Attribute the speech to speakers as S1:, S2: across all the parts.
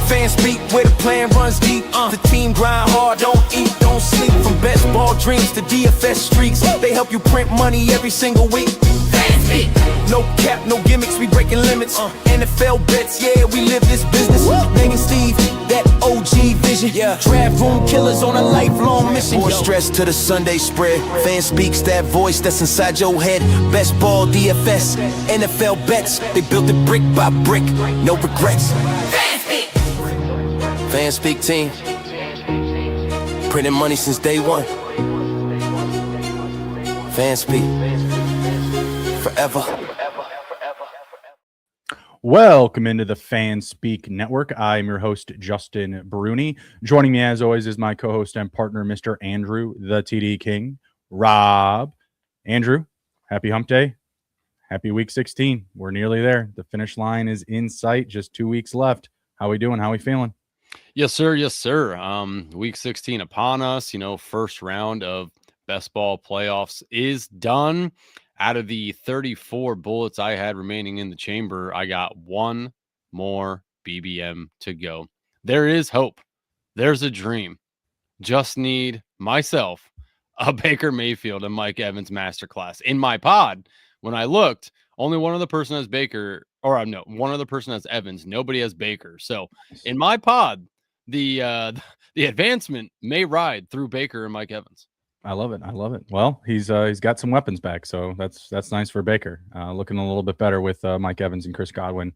S1: Fanspeak, where the plan runs deep. The team grind hard, don't eat, don't sleep. From best ball dreams to DFS streaks, they help you print money every single week. Fanspeak. No cap, no gimmicks, we breaking limits. NFL bets, yeah, we live this business. Megan Steve, that OG vision. Draft room killers on a lifelong mission. More stress to the Sunday spread. Fanspeak's that voice that's inside your head. Best ball, DFS, NFL bets. They built it brick by brick, no regrets. Fanspeak. Fanspeak team, printing money since day one. Fanspeak, forever.
S2: Welcome into the Fanspeak Network. I'm your host, Justin Bruni. Joining me, as always, is my co-host and partner, Mr. Andrew, the TD King, Raub. Andrew, happy hump day. Happy week 16. We're nearly there. The finish line is in sight. Just 2 weeks left. How we doing? How we feeling?
S3: Yes, sir. Yes, sir. Week 16 upon us. First round of best ball playoffs is done. Out of the 34 bullets I had remaining in the chamber, I got one more BBM to go. There is hope. There's a dream. Just need myself, a Baker Mayfield and Mike Evans masterclass. In my pod, when I looked, only one other person has Baker, or no, one other person has Evans. Nobody has Baker. So in my pod, the advancement may ride through Baker and Mike Evans.
S2: I love it. I love it. Well, he's got some weapons back, so that's nice for Baker. Looking a little bit better with Mike Evans and Chris Godwin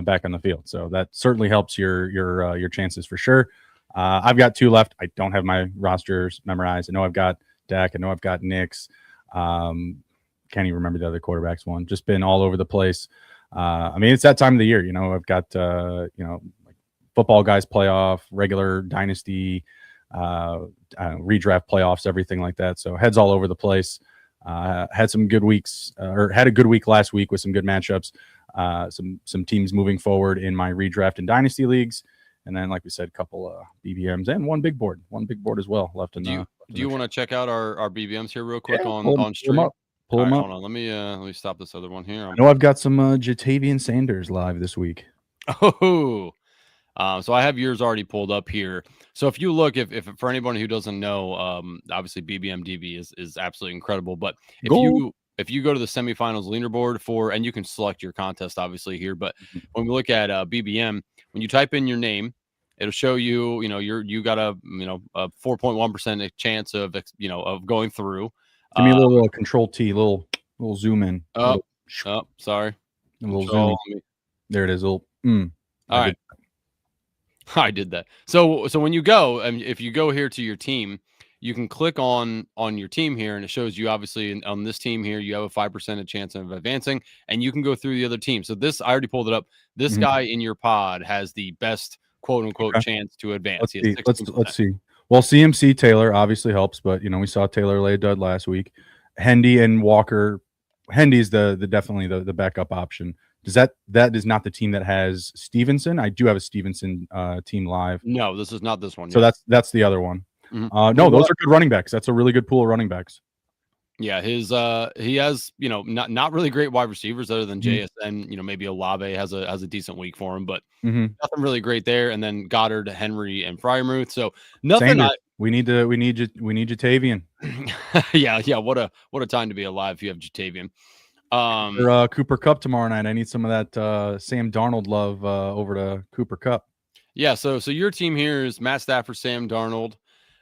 S2: back on the field. So that certainly helps your chances for sure. I've got two left. I don't have my rosters memorized. I know I've got Dak. I know I've got Knicks. Can't even remember the other quarterbacks one. Just been all over the place. I mean, it's that time of the year. I've got like football guys playoff, regular dynasty, redraft playoffs, everything like that. So heads all over the place. Had some good weeks, or had a good week last week with some good matchups. Some teams moving forward in my redraft and dynasty leagues. And then, like we said, a couple BBMs and one big board as well left in.
S3: Do you want to check out our BBMs here real quick on stream?
S2: Pull them up.
S3: Hold on. Let me stop this other one here.
S2: I know I've got some Jatavian Sanders live this week.
S3: Oh, so I have yours already pulled up here. So if you look, if for anyone who doesn't know, obviously BBM DB is absolutely incredible. But if you go to the semifinals leaderboard and you can select your contest obviously here, but when we look at BBM, when you type in your name, it'll show you, you got a 4.1% chance of going through.
S2: Give me a little control T, little zoom in.
S3: Sorry.
S2: A little zoom in. There it is. All
S3: right. I did that. So when you go, if you go here to your team, you can click on your team here, and it shows you obviously on this team here, you have a 5% chance of advancing, and you can go through the other team. So this, I already pulled it up. This guy in your pod has the best quote unquote chance to advance.
S2: Let's see. Well, CMC Taylor obviously helps, but we saw Taylor lay a dud last week. Hendy and Walker. Hendy's definitely the backup option. That is not the team that has Stevenson. I do have a Stevenson team live.
S3: No, this is not this one.
S2: So that's the other one. No, those are good running backs. That's a really good pool of running backs.
S3: Yeah, he has not really great wide receivers other than JSN. Maybe Olave has a decent week for him, but nothing really great there. And then Goddard, Henry, and Freiermuth. So nothing.
S2: We need Jatavian.
S3: yeah. What a time to be alive if you have Jatavian.
S2: For Cooper Kupp tomorrow night. I need some of that Sam Darnold love over to Cooper Kupp.
S3: Yeah. So your team here is Matt Stafford, Sam Darnold,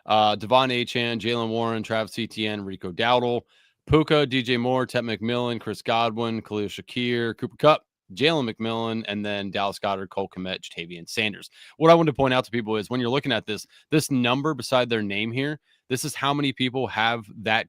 S3: Devon Achane, Jalen Warren, Travis Etienne, Rico Dowdle, Puka, DJ Moore, Ted McMillan, Chris Godwin, Khalil Shakir, Cooper Kupp, Jalen McMillan, and then Dallas Goedert, Cole Kmet, Jatavian Sanders. What I want to point out to people is when you're looking at this number beside their name here, this is how many people have that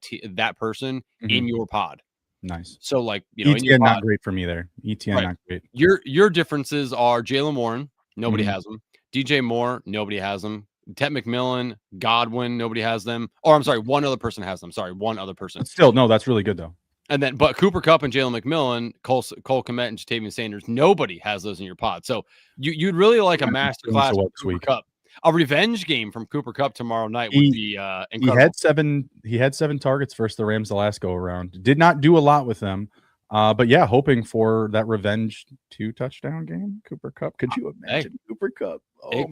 S3: person in your pod.
S2: Nice.
S3: So
S2: ETN not great for me there. ETN
S3: right.
S2: Not great.
S3: Your differences are Jalen Warren, nobody has them. DJ Moore, nobody has them. Ted McMillan, Godwin, nobody has them. Or I'm sorry, one other person has them. Sorry, one other person.
S2: Still, no, that's really good though.
S3: And then, but Cooper Kupp and Jalen McMillan, Cole Kmet and Jatavian Sanders, nobody has those in your pod. So you'd really like a masterclass with Cooper Kupp. A revenge game from Cooper Kupp tomorrow night would be incredible.
S2: He had seven targets versus the Rams the last go around. Did not do a lot with them. But yeah, hoping for that revenge 2-touchdown game. Cooper Kupp. Could you imagine Cooper Kupp? Oh,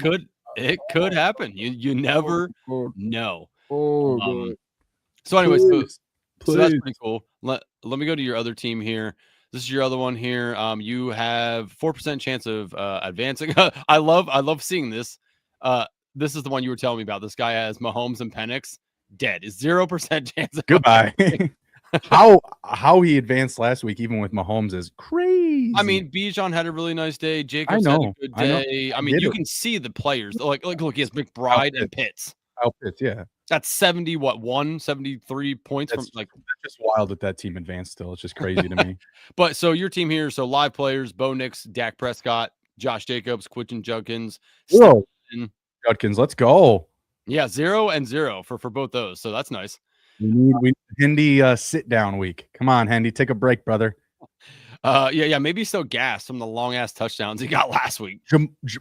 S3: It could happen. You never
S2: God.
S3: know.
S2: Oh,
S3: Um,
S2: God.
S3: so anyways,
S2: Please.
S3: so that's pretty cool. Let me go to your other team here. This is your other one here. You have 4% chance of advancing. I love seeing this. This is the one you were telling me about. This guy has Mahomes and Penix dead. Is 0% chance of
S2: Goodbye. How he advanced last week, even with Mahomes, is crazy.
S3: I mean, Bijan had a really nice day. Jacobs
S2: I
S3: had
S2: know.
S3: a good day. I mean, you can see the players. Like look, he has McBride and Pitts.
S2: Outfits, yeah.
S3: That's 73 points
S2: That's
S3: from
S2: just wild that team advanced still. It's just crazy to me.
S3: But so your team here, so live players, Bo Nix, Dak Prescott, Josh Jacobs, Quentin Judkins.
S2: Whoa. Judkins, let's go.
S3: Yeah, 0 and 0 for both those. So that's nice.
S2: We need Hendy sit down week. Come on, Hendy, take a break, brother.
S3: Yeah, maybe he's so gassed from the long ass touchdowns he got last week.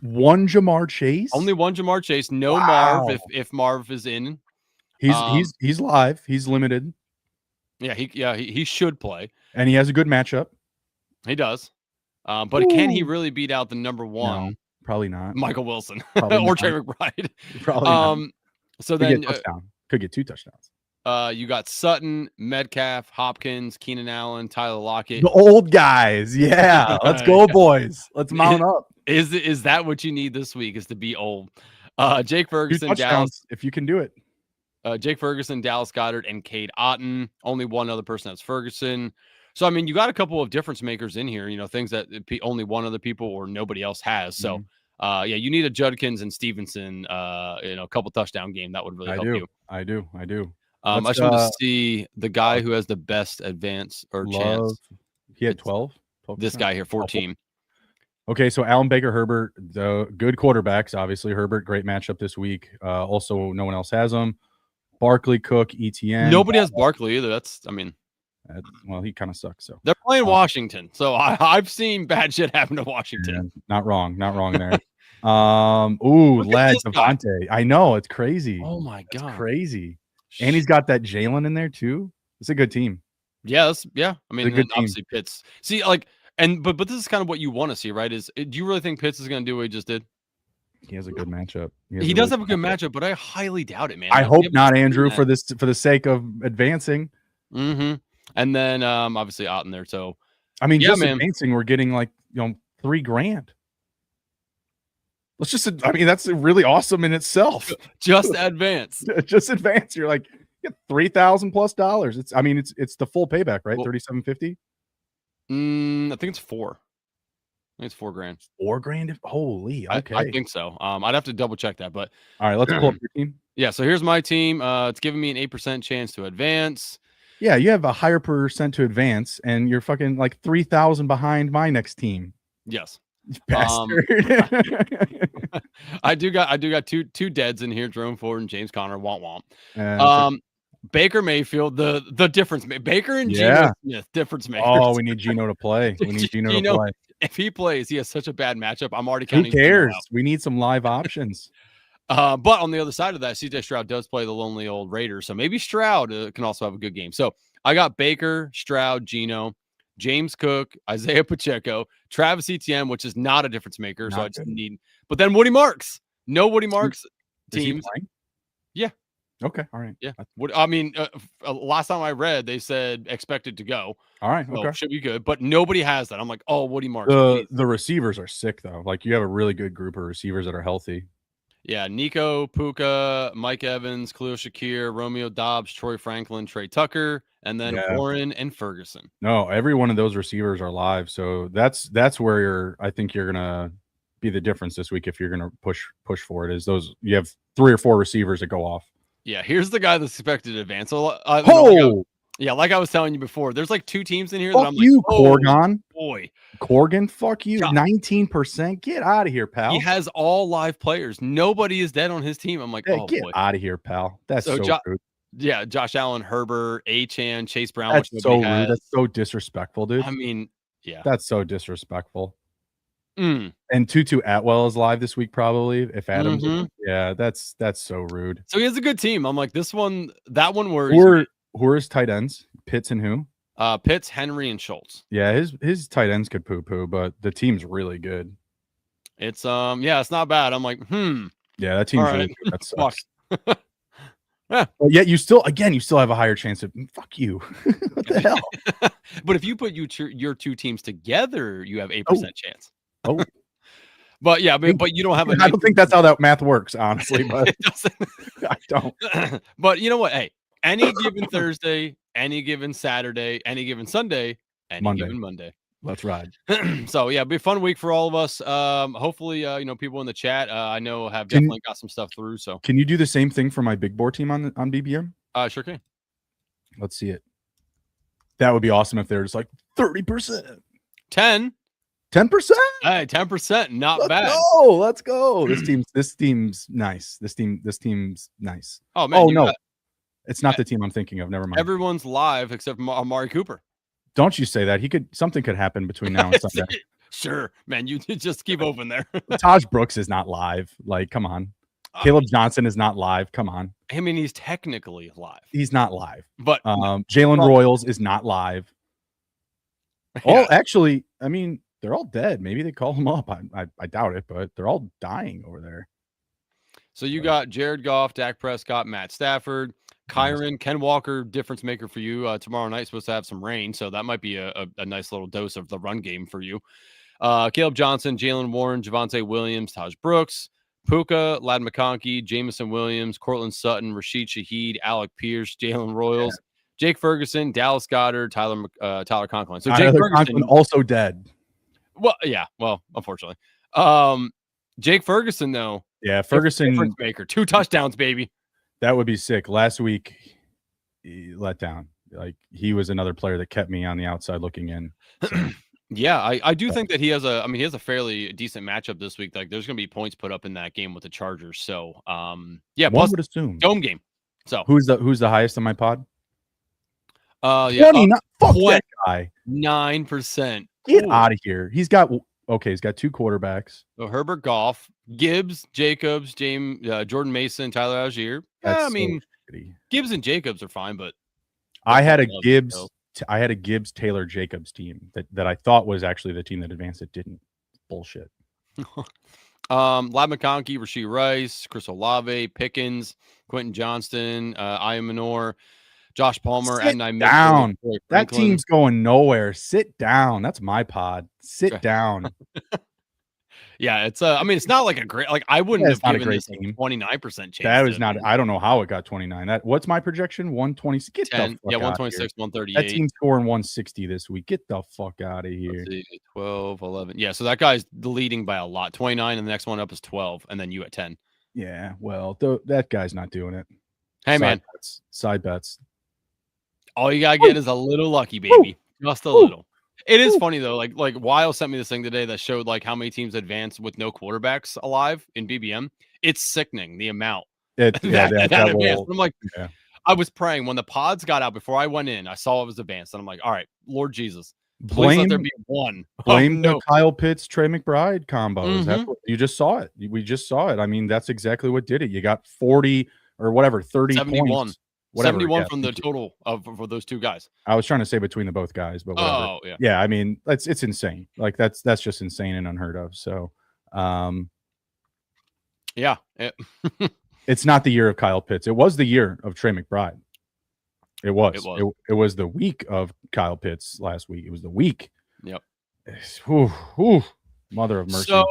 S2: One Jamar Chase,
S3: only one Jamar Chase, no Marv if Marv is in.
S2: He's live. He's limited.
S3: Yeah, he should play,
S2: and he has a good matchup.
S3: He does, but can he really beat out the number one?
S2: No, probably not.
S3: Michael Wilson
S2: or
S3: Trey McBride.
S2: Probably not.
S3: So then
S2: could get 2 touchdowns.
S3: You got Sutton, Metcalf, Hopkins, Keenan Allen, Tyler Lockett.
S2: The old guys. Yeah. Let's go, boys. Let's mount up.
S3: Is that what you need this week, is to be old? Jake Ferguson, Dallas.
S2: If you can do it.
S3: Jake Ferguson, Dallas Goedert, and Cade Otton. Only one other person that's Ferguson. So, I mean, you got a couple of difference makers in here, things that only one other people or nobody else has. So, yeah, you need a Judkins and Stevenson, a couple touchdown game. That would really help you.
S2: I do.
S3: I just want to see the guy who has the best advance or chance.
S2: He had 12.
S3: This guy here, 14.
S2: Okay, so Allen Baker, Herbert, the good quarterbacks. Obviously, Herbert, great matchup this week. Also, no one else has him. Barkley, Cook, ETN.
S3: Nobody has Barkley either.
S2: Well, he kind of sucks. So
S3: they're playing Washington. So I've seen bad shit happen to Washington.
S2: Yeah, not wrong there. Lads, Devontae. I know, it's crazy.
S3: Oh my god,
S2: it's crazy. And he's got that Jalen in there too. It's a good team.
S3: Yes, yeah. I mean, obviously Pitts. See, but this is kind of what you want to see, right? Do you really think Pitts is going to do what he just did?
S2: He has a good matchup.
S3: He does have a good matchup, but I highly doubt it, man.
S2: I hope not, Andrew, for the sake of advancing.
S3: Mm-hmm. And then obviously Otton there. So
S2: I mean, advancing, we're getting $3,000. That's really awesome in itself.
S3: Just advance.
S2: Just advance. You're like, you get $3,000+. It's the full payback, right? $3,750.
S3: I think it's 4. I think it's $4,000.
S2: $4,000? Holy, okay.
S3: I think so. I'd have to double check that, but
S2: all right, let's pull up your team.
S3: Yeah, so here's my team. It's giving me an 8% chance to advance.
S2: Yeah, you have a higher percent to advance, and you're fucking 3,000 behind my next team.
S3: Yes.
S2: Bastard.
S3: I do got two deads in here, Jerome Ford and James Conner. Womp. Baker Mayfield, the difference maker. Baker and Geno Smith, difference makers.
S2: Oh, we need Geno to play. To play.
S3: If he plays, he has such a bad matchup. I'm already counting.
S2: Who cares? We need some live options.
S3: But on the other side of that, CJ Stroud does play the lonely old Raiders, so maybe Stroud can also have a good game. So I got Baker, Stroud, Geno, James Cook, Isaiah Pacheco, Travis Etienne, which is not a difference maker. So I just need. But then Woody Marks. No Woody Marks teams. Yeah.
S2: Okay. All right.
S3: Yeah. Last time I read, they said expected to go.
S2: All right. Okay.
S3: So should be good. But nobody has that. I'm like, oh, Woody Marks.
S2: The receivers are sick though. You have a really good group of receivers that are healthy.
S3: Yeah, Nico, Puka, Mike Evans, Khalil Shakir, Romeo Dobbs, Troy Franklin, Trey Tucker, and then Warren and Ferguson.
S2: No, every one of those receivers are live. So that's where I think you're gonna be the difference this week if you're gonna push for it. Is those you have 3 or 4 receivers that go off.
S3: Yeah, here's the guy that's expected to advance. So, like I was telling you before, there's 2 teams in here that I'm
S2: like, Corgon.
S3: Boy.
S2: Corgan, fuck you. 19%. Get out of here, pal.
S3: He has all live players. Nobody is dead on his team. I'm like,
S2: get out of here, pal. That's so rude.
S3: Yeah, Josh Allen, Herbert, Achane, Chase Brown.
S2: That's so rude. That's so disrespectful, dude.
S3: I mean, yeah.
S2: That's so disrespectful. And Tutu Atwell is live this week, probably. If Adams, yeah, that's so rude.
S3: So he has a good team. I'm like, that one worries.
S2: Who are his tight ends? Pitts and who?
S3: Pitts, Henry, and Schultz.
S2: Yeah, his tight ends could poo-poo, but the team's really good.
S3: It's it's not bad. I'm like,
S2: Yeah, that team's
S3: all right.
S2: really good. That sucks.
S3: Yeah.
S2: But yet you still have a higher chance of fuck you. What the hell?
S3: But if you put your two teams together, you have 8% chance.
S2: Oh.
S3: But yeah, but you don't have.
S2: I don't think that's how that math works, honestly. But
S3: It doesn't.
S2: I don't.
S3: But you know what? Hey, any given Thursday, any given Saturday, any given Sunday, any given Monday.
S2: Let's ride.
S3: So yeah, it'll be a fun week for all of us. Hopefully, people in the chat, I know have definitely got some stuff through. So
S2: can you do the same thing for my big board team on BBM?
S3: Sure can.
S2: Let's see it. That would be awesome if they're just like 30%.
S3: 10%. Hey, 10%. Not bad.
S2: Let's go. This team's nice. This team's nice.
S3: Oh man.
S2: No. It's not the team I'm thinking of. Never mind.
S3: Everyone's live except Amari Cooper.
S2: Don't you say that. Something could happen between now and Sunday.
S3: Sure, man. You just keep open there.
S2: Taj Brooks is not live. Like, come on. Caleb Johnson is not live. Come on.
S3: I mean, he's technically live.
S2: He's not live.
S3: But
S2: Jalen Royals is not live.
S3: Yeah.
S2: Actually, I mean, they're all dead. Maybe they call him up. I doubt it, but they're all dying over there.
S3: So you got Jared Goff, Dak Prescott, Matt Stafford, Kyron, Ken Walker, difference maker for you. Tomorrow night supposed to have some rain, so that might be a nice little dose of the run game for you. Caleb Johnson, Jalen Warren, Javonte Williams, Taj Brooks, Puka, Ladd McConkey, Jamison Williams, Cortland Sutton, Rashid Shaheed, Alec Pierce, Jalen Royals, Jake Ferguson, Dallas Goedert, Tyler Conklin. So Jake Ferguson
S2: also dead.
S3: Well, yeah. Well, unfortunately, Jake Ferguson though.
S2: Yeah, Ferguson
S3: difference maker, 2 touchdowns, baby.
S2: That would be sick. Last week, he let down. Like he was another player that kept me on the outside looking in. So.
S3: Yeah, I do think that he has a fairly decent matchup this week. Like there's going to be points put up in that game with the Chargers. So, yeah,
S2: one would assume
S3: dome game. So
S2: who's the highest on my pod?
S3: 20,
S2: fuck that guy.
S3: 9%.
S2: Get out of here. He's got 2 quarterbacks.
S3: So Herbert, Goff, Gibbs, Jacobs, Jordan Mason, Tyler Algier. Yeah, I mean, Gibbs and Jacobs are fine, but
S2: I had a Gibbs Taylor Jacobs team that I thought was actually the team that advanced. It didn't. Bullshit.
S3: Ladd McConkey, Rashee Rice, Chris Olave, Pickens, Quentin Johnston, Ian Minor, Josh Palmer,
S2: Sit down. That team's going nowhere. Sit down. That's my pod. Sit down.
S3: Yeah, it's it's not like a great, like I wouldn't have given this 29% chance.
S2: That was not. I don't know how it got 29. What's my projection? 120. Get
S3: 10,
S2: the fuck
S3: 126, 138.
S2: That team's scoring 160 this week. Get the fuck out of here.
S3: 12, 11. Yeah, so that guy's leading by a lot. 29, and the next one up is 12, and then you at 10.
S2: Yeah, well, that guy's not doing it.
S3: Hey,
S2: Side bets.
S3: All you gotta get is a little lucky, baby. Just a little. It is funny though, like Weil sent me this thing today that showed like how many teams advanced with no quarterbacks alive in BBM. It's sickening the amount that advanced. I'm like, I was praying when the pods got out before I went in. I saw it was advanced, and I'm like, all right, Lord Jesus, please let there be one.
S2: Blame the Kyle Pitts, Trey McBride combos. That's what, you just saw it. We just saw it. I mean, that's exactly what did it. You got 40 or whatever, 30
S3: 71.
S2: points. Whatever,
S3: 71 from the total for those two guys.
S2: I was trying to say between the both guys, but whatever.
S3: Oh, yeah.
S2: Yeah, I mean, it's insane. Like that's just insane and unheard of. So,
S3: yeah.
S2: It's not the year of Kyle Pitts. It was the year of Trey McBride. It was. It was the week of Kyle Pitts last week. It was the week.
S3: Yep.
S2: Mother of mercy.
S3: So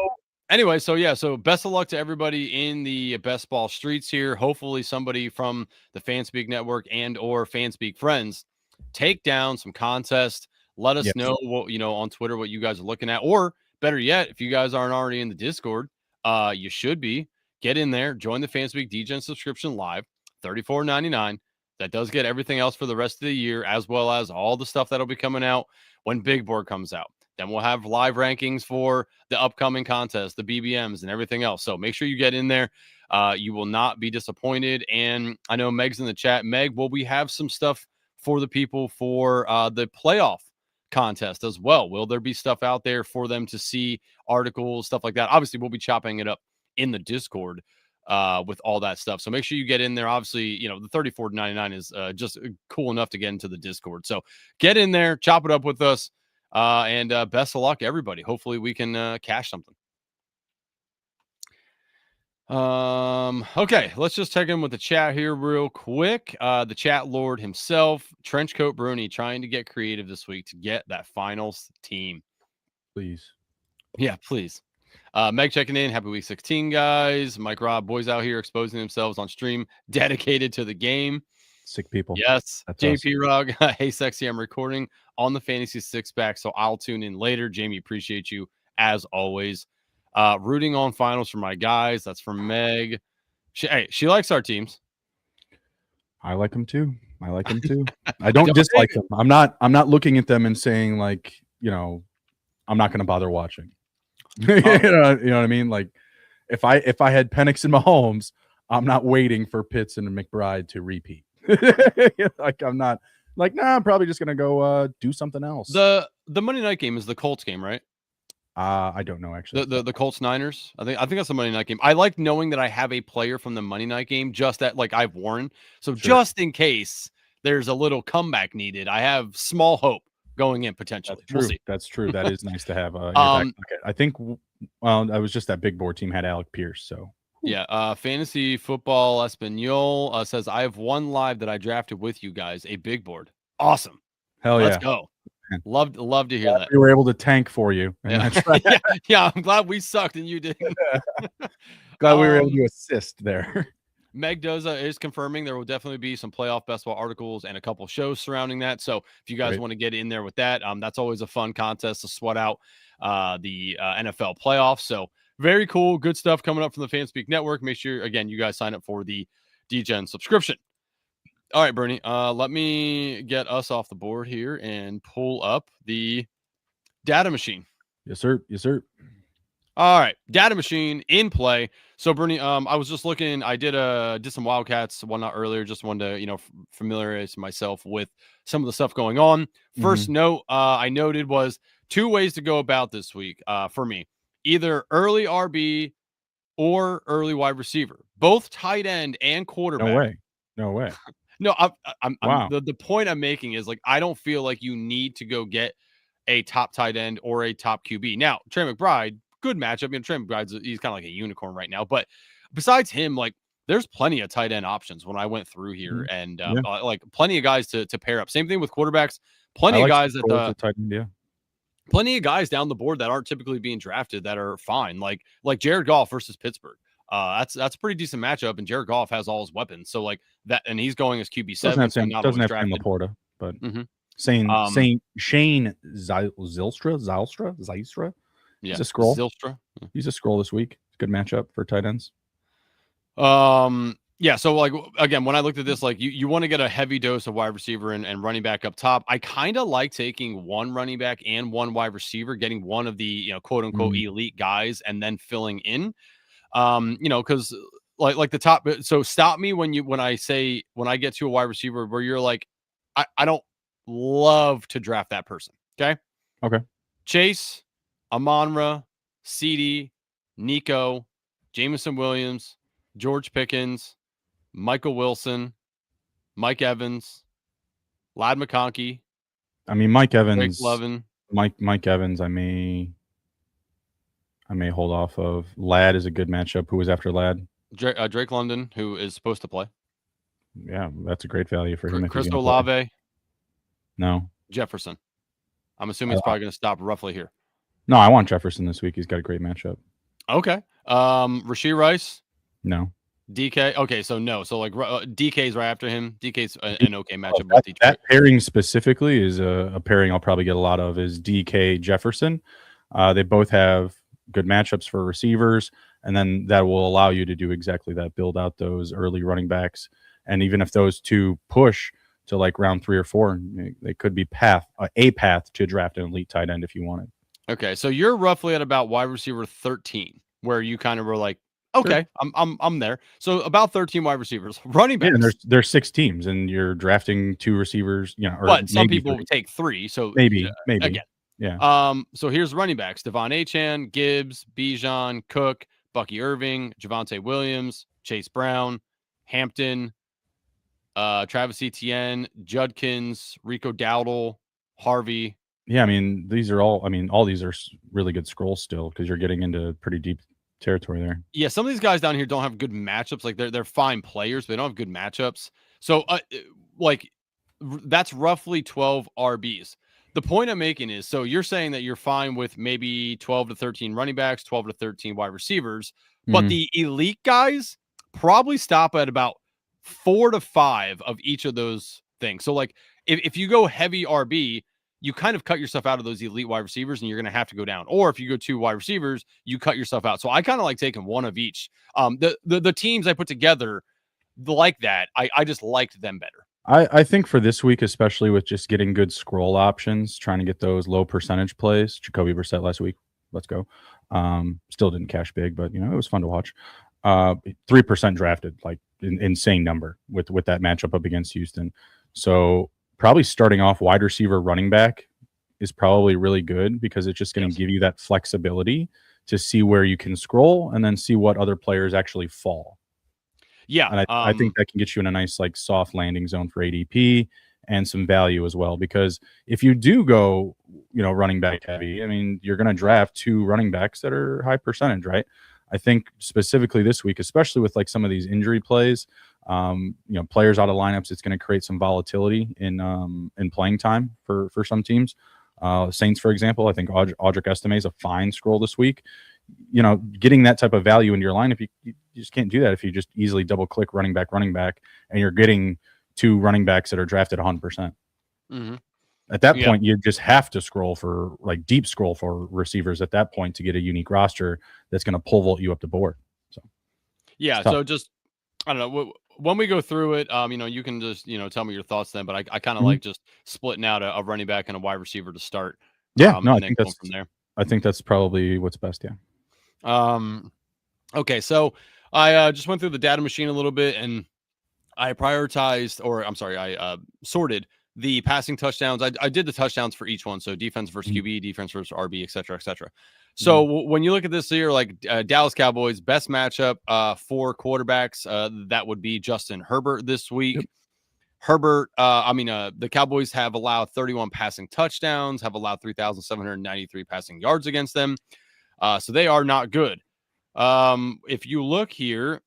S3: anyway, so best of luck to everybody in the best ball streets here. Hopefully somebody from the Fanspeak network and or Fanspeak friends take down some contest. Let us know what, on Twitter, what you guys are looking at, or better yet, if you guys aren't already in the Discord, you should be. Get in there, join the Fanspeak DGen subscription live, $34.99. That does get everything else for the rest of the year, as well as all the stuff that'll be coming out when Big Board comes out. Then we'll have live rankings for the upcoming contest, the BBMs, and everything else. So make sure you get in there. You will not be disappointed. And I know Meg's in the chat. Meg, will we have some stuff for the people for the playoff contest as well? Will there be stuff out there for them to see, articles, stuff like that? Obviously, we'll be chopping it up in the Discord. with all that stuff. So make sure you get in there. Obviously, the $34.99 is just cool enough to get into the Discord. So get in there, chop it up with us, and best of luck, everybody. Hopefully we can cash something. Okay, let's just check in with the chat here real quick. The chat lord himself, Trenchcoat Bruni, trying to get creative this week to get that finals team.
S2: Please.
S3: Yeah, please. Meg checking in. Happy week 16, guys. Mike Raub, boys out here exposing themselves on stream, dedicated to the game.
S2: Sick people.
S3: Yes.
S2: That's
S3: JP Rug. Hey, sexy. I'm recording on the Fantasy Six Pack, so I'll tune in later. Jamie, appreciate you as always. Rooting on finals for my guys. That's from Meg. She likes our teams.
S2: I like them too. I don't dislike them. I'm not looking at them and saying like, I'm not going to bother watching. You know what I mean? Like if I had Penix and Mahomes, I'm not waiting for Pitts and McBride to repeat. Like I'm not like, I'm probably just going to go do something else.
S3: The Monday night game is the Colts game, right?
S2: I don't know actually.
S3: The Colts Niners. I think that's the Monday night game. I like knowing that I have a player from the Monday night game just that like I've worn. So just in case there's a little comeback needed, I have small hope going in potentially.
S2: That's true.
S3: We'll see.
S2: That's true. That is nice to have. I think I was just that big board team had Alec Pierce. So
S3: yeah. Fantasy Football Espanol says I have one live that I drafted with you guys, a big board. Awesome.
S2: Hell
S3: Let's
S2: yeah.
S3: go. Love to hear that.
S2: We were able to tank for you.
S3: Yeah. Yeah, I'm glad we sucked and you didn't.
S2: Glad we were able to assist there.
S3: Meg Doza is confirming there will definitely be some playoff best ball articles and a couple shows surrounding that. So if you guys want to get in there with that, that's always a fun contest to sweat out the NFL playoffs. So very cool. Good stuff coming up from the Fanspeak Network. Make sure, again, you guys sign up for the DGen subscription. All right, Bernie, let me get us off the board here and pull up the data machine.
S2: Yes, sir.
S3: All right, data machine in play. So, Bernie, I was just looking. I did some Wildcats one night earlier. Just wanted to, familiarize myself with some of the stuff going on. First note I noted was 2 ways to go about this week for me. Either early RB or early wide receiver. Both tight end and quarterback.
S2: No way.
S3: No,
S2: Wow.
S3: The point I'm making is like I don't feel like you need to go get a top tight end or a top QB. Now, Trey McBride, good matchup. Trey McBride's he's kind of like a unicorn right now. But besides him, like there's plenty of tight end options when I went through here, and like plenty of guys to pair up. Same thing with quarterbacks. Plenty of guys plenty of guys down the board that aren't typically being drafted that are fine. Like Jared Goff versus Pittsburgh. That's a pretty decent matchup, and Jared Goff has all his weapons. So like that, and he's going as QB7.
S2: Doesn't have Sam Laporta, but Shane Zylstra.
S3: Yeah,
S2: he's a scroll.
S3: Zylstra.
S2: He's a scroll this week. Good matchup for tight ends.
S3: Yeah. So like again, when I looked at this, like you want to get a heavy dose of wide receiver and running back up top. I kind of like taking one running back and one wide receiver, getting one of the quote unquote elite guys, and then filling in. Because like the top. So stop me when I get to a wide receiver where you're like, I don't love to draft that person. Okay. Chase, Amon-Ra, CD, Nico, Jameson Williams, George Pickens, Michael Wilson, Mike Evans, Ladd McConkey.
S2: Mike Evans.
S3: Drake Levin.
S2: Mike Evans. I may hold off of. Ladd is a good matchup. Who was after Ladd?
S3: Drake London, who is supposed to play.
S2: Yeah, that's a great value for him.
S3: Chris Olave.
S2: No.
S3: Jefferson. I'm assuming it's probably going to stop roughly here.
S2: No, I want Jefferson this week. He's got a great matchup.
S3: Okay. Rashee Rice.
S2: No.
S3: DK. Okay, so no. So like DK's right after him. DK's an okay matchup with Detroit.
S2: That pairing specifically is a pairing I'll probably get a lot of is DK Jefferson. They both have good matchups for receivers, and then that will allow you to do exactly that, build out those early running backs. And even if those two push to like round 3 or 4, they could be a path to draft an elite tight end if you wanted.
S3: Okay, so you're roughly at about wide receiver 13, where you kind of were like, okay, sure. I'm there. So about 13 wide receivers, running backs.
S2: Yeah, and there's 6 teams, and you're drafting 2 receivers.
S3: But some people would take 3. So
S2: maybe
S3: again,
S2: yeah.
S3: So here's running backs: Devon Achane, Gibbs, Bijan, Cook, Bucky Irving, Javonte Williams, Chase Brown, Hampton, Travis Etienne, Judkins, Rico Dowdle, Harvey.
S2: Yeah, I mean, these are all. I mean, all these are really good scrolls still because you're getting into pretty deep territory there.
S3: Yeah, some of these guys down here don't have good matchups. Like they're fine players, but they don't have good matchups. So, that's roughly 12 RBs. The point I'm making is, so you're saying that you're fine with maybe 12 to 13 running backs, 12 to 13 wide receivers, but the elite guys probably stop at about 4 to 5 of each of those things. So, like, if you go heavy RB, you kind of cut yourself out of those elite wide receivers and you're going to have to go down. Or if you go 2 wide receivers, you cut yourself out. So I kind of like taking one of each. The teams I put together like that, I just liked them better.
S2: I think for this week, especially with just getting good scroll options, trying to get those low percentage plays. Jacoby Brissett last week. Let's go. Still didn't cash big, but it was fun to watch. 3% drafted, like insane number with that matchup up against Houston. So probably starting off wide receiver, running back is probably really good because it's just going to give you that flexibility to see where you can scroll and then see what other players actually fall.
S3: Yeah.
S2: And I think that can get you in a nice, like, soft landing zone for ADP and some value as well. Because if you do go, running back heavy, I mean, you're going to draft 2 running backs that are high percentage, right? I think specifically this week, especially with like some of these injury plays, players out of lineups, it's going to create some volatility in playing time for some teams. Saints, for example, I think Audric Estime is a fine scroll this week. Getting that type of value into your lineup, you just can't do that if you just easily double click running back, and you're getting 2 running backs that are drafted 100%.
S3: Mm-hmm.
S2: At that point, you just have to scroll for like deep scroll for receivers at that point to get a unique roster that's going to pole vault you up the board. So,
S3: yeah. So just, I don't know. When we go through it, you can just, tell me your thoughts then, but I kind of like just splitting out a running back and a wide receiver to start.
S2: Yeah.
S3: I think that's from there.
S2: I think that's probably what's best. Yeah.
S3: Okay. So I just went through the data machine a little bit and I sorted the passing touchdowns. I did the touchdowns for each one. So defense versus QB, defense versus RB, et cetera, et cetera. So when you look at this here, like Dallas Cowboys, best matchup for quarterbacks, that would be Justin Herbert this week. Yep. Herbert, the Cowboys have allowed 31 passing touchdowns, have allowed 3,793 passing yards against them. So they are not good. If you look here,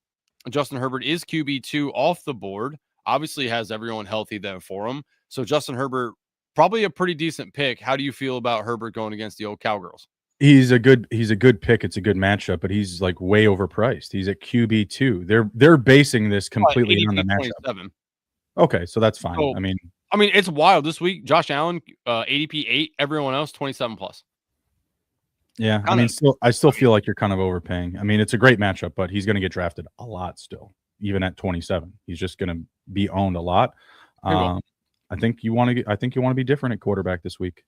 S3: Justin Herbert is QB2 off the board. Obviously has everyone healthy there for him. So Justin Herbert, probably a pretty decent pick. How do you feel about Herbert going against the old Cowgirls?
S2: He's a good pick. It's a good matchup, but he's like way overpriced. He's at QB2. They're basing this completely on the matchup. 27. Okay, so that's fine.
S3: So, I mean, it's wild this week. Josh Allen, ADP 8, everyone else 27 plus.
S2: Yeah, I still feel like you're kind of overpaying. I mean, it's a great matchup, but he's going to get drafted a lot still, even at 27. He's just going to be owned a lot. I think you want to be different at quarterback this week,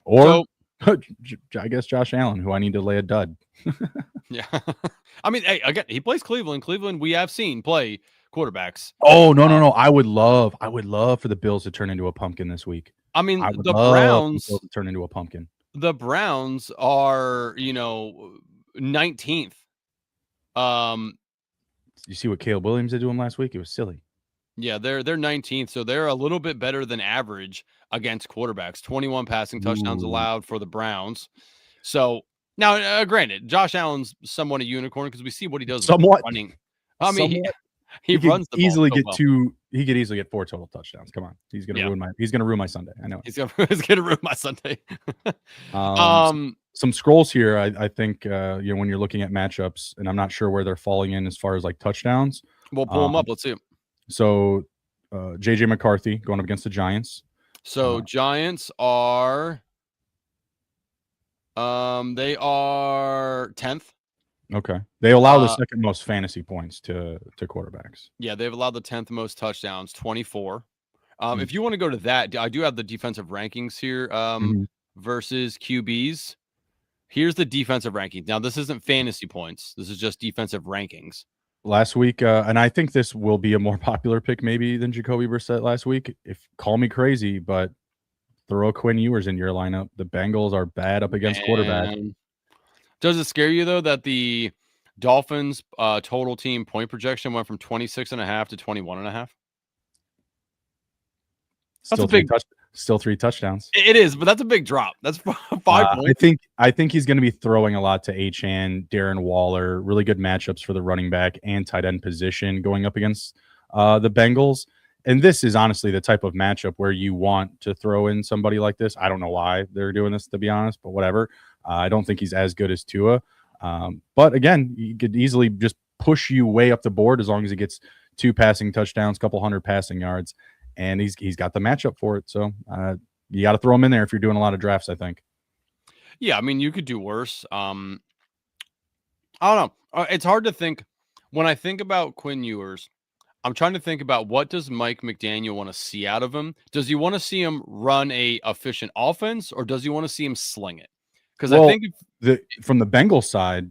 S2: or I guess Josh Allen, who I need to lay a dud.
S3: Yeah, hey, again, he plays Cleveland. Cleveland, we have seen play quarterbacks.
S2: Oh no! I would love for the Bills to turn into a pumpkin this week.
S3: The Browns
S2: to turn into a pumpkin.
S3: The Browns are, 19th.
S2: You see what Caleb Williams did to him last week? It was silly.
S3: Yeah, they're 19th, so they're a little bit better than average against quarterbacks. 21 passing touchdowns allowed for the Browns. So now, granted, Josh Allen's somewhat a unicorn because we see what he does
S2: somewhat
S3: running.
S2: He
S3: runs the
S2: easily
S3: ball
S2: get two. He could easily get 4 total touchdowns. Come on, he's gonna ruin my Sunday. I know
S3: he's gonna ruin my Sunday.
S2: Some scrolls here. I think when you're looking at matchups, and I'm not sure where they're falling in as far as like touchdowns.
S3: We'll pull them up. Let's see them.
S2: So, JJ McCarthy going up against the Giants.
S3: So Giants are, they are 10th.
S2: Okay, they allow the second most fantasy points to quarterbacks.
S3: Yeah, they've allowed the 10th most touchdowns, 24. If you want to go to that, I do have the defensive rankings here versus QBs. Here's the defensive ranking. Now, this isn't fantasy points. This is just defensive rankings.
S2: Last week, and I think this will be a more popular pick maybe than Jacoby Brissett last week. Call me crazy, but throw Quinn Ewers in your lineup. The Bengals are bad up against quarterback.
S3: Does it scare you though that the Dolphins total team point projection went from 26.5 to 21.5.
S2: Still 3 touchdowns.
S3: It is, but that's a big drop. That's 5 points.
S2: I think he's going to be throwing a lot to Achane, Darren Waller, really good matchups for the running back and tight end position going up against the Bengals. And this is honestly the type of matchup where you want to throw in somebody like this. I don't know why they're doing this, to be honest, but whatever. I don't think he's as good as Tua. But again, he could easily just push you way up the board as long as he gets 2 passing touchdowns, couple hundred passing yards. And he's got the matchup for it. So you got to throw him in there if you're doing a lot of drafts, I think.
S3: Yeah, I mean, you could do worse. I don't know. It's hard to think. When I think about Quinn Ewers, I'm trying to think about what does Mike McDaniel want to see out of him? Does he want to see him run a efficient offense, or does he want to see him sling it? Because I think
S2: from the Bengals side,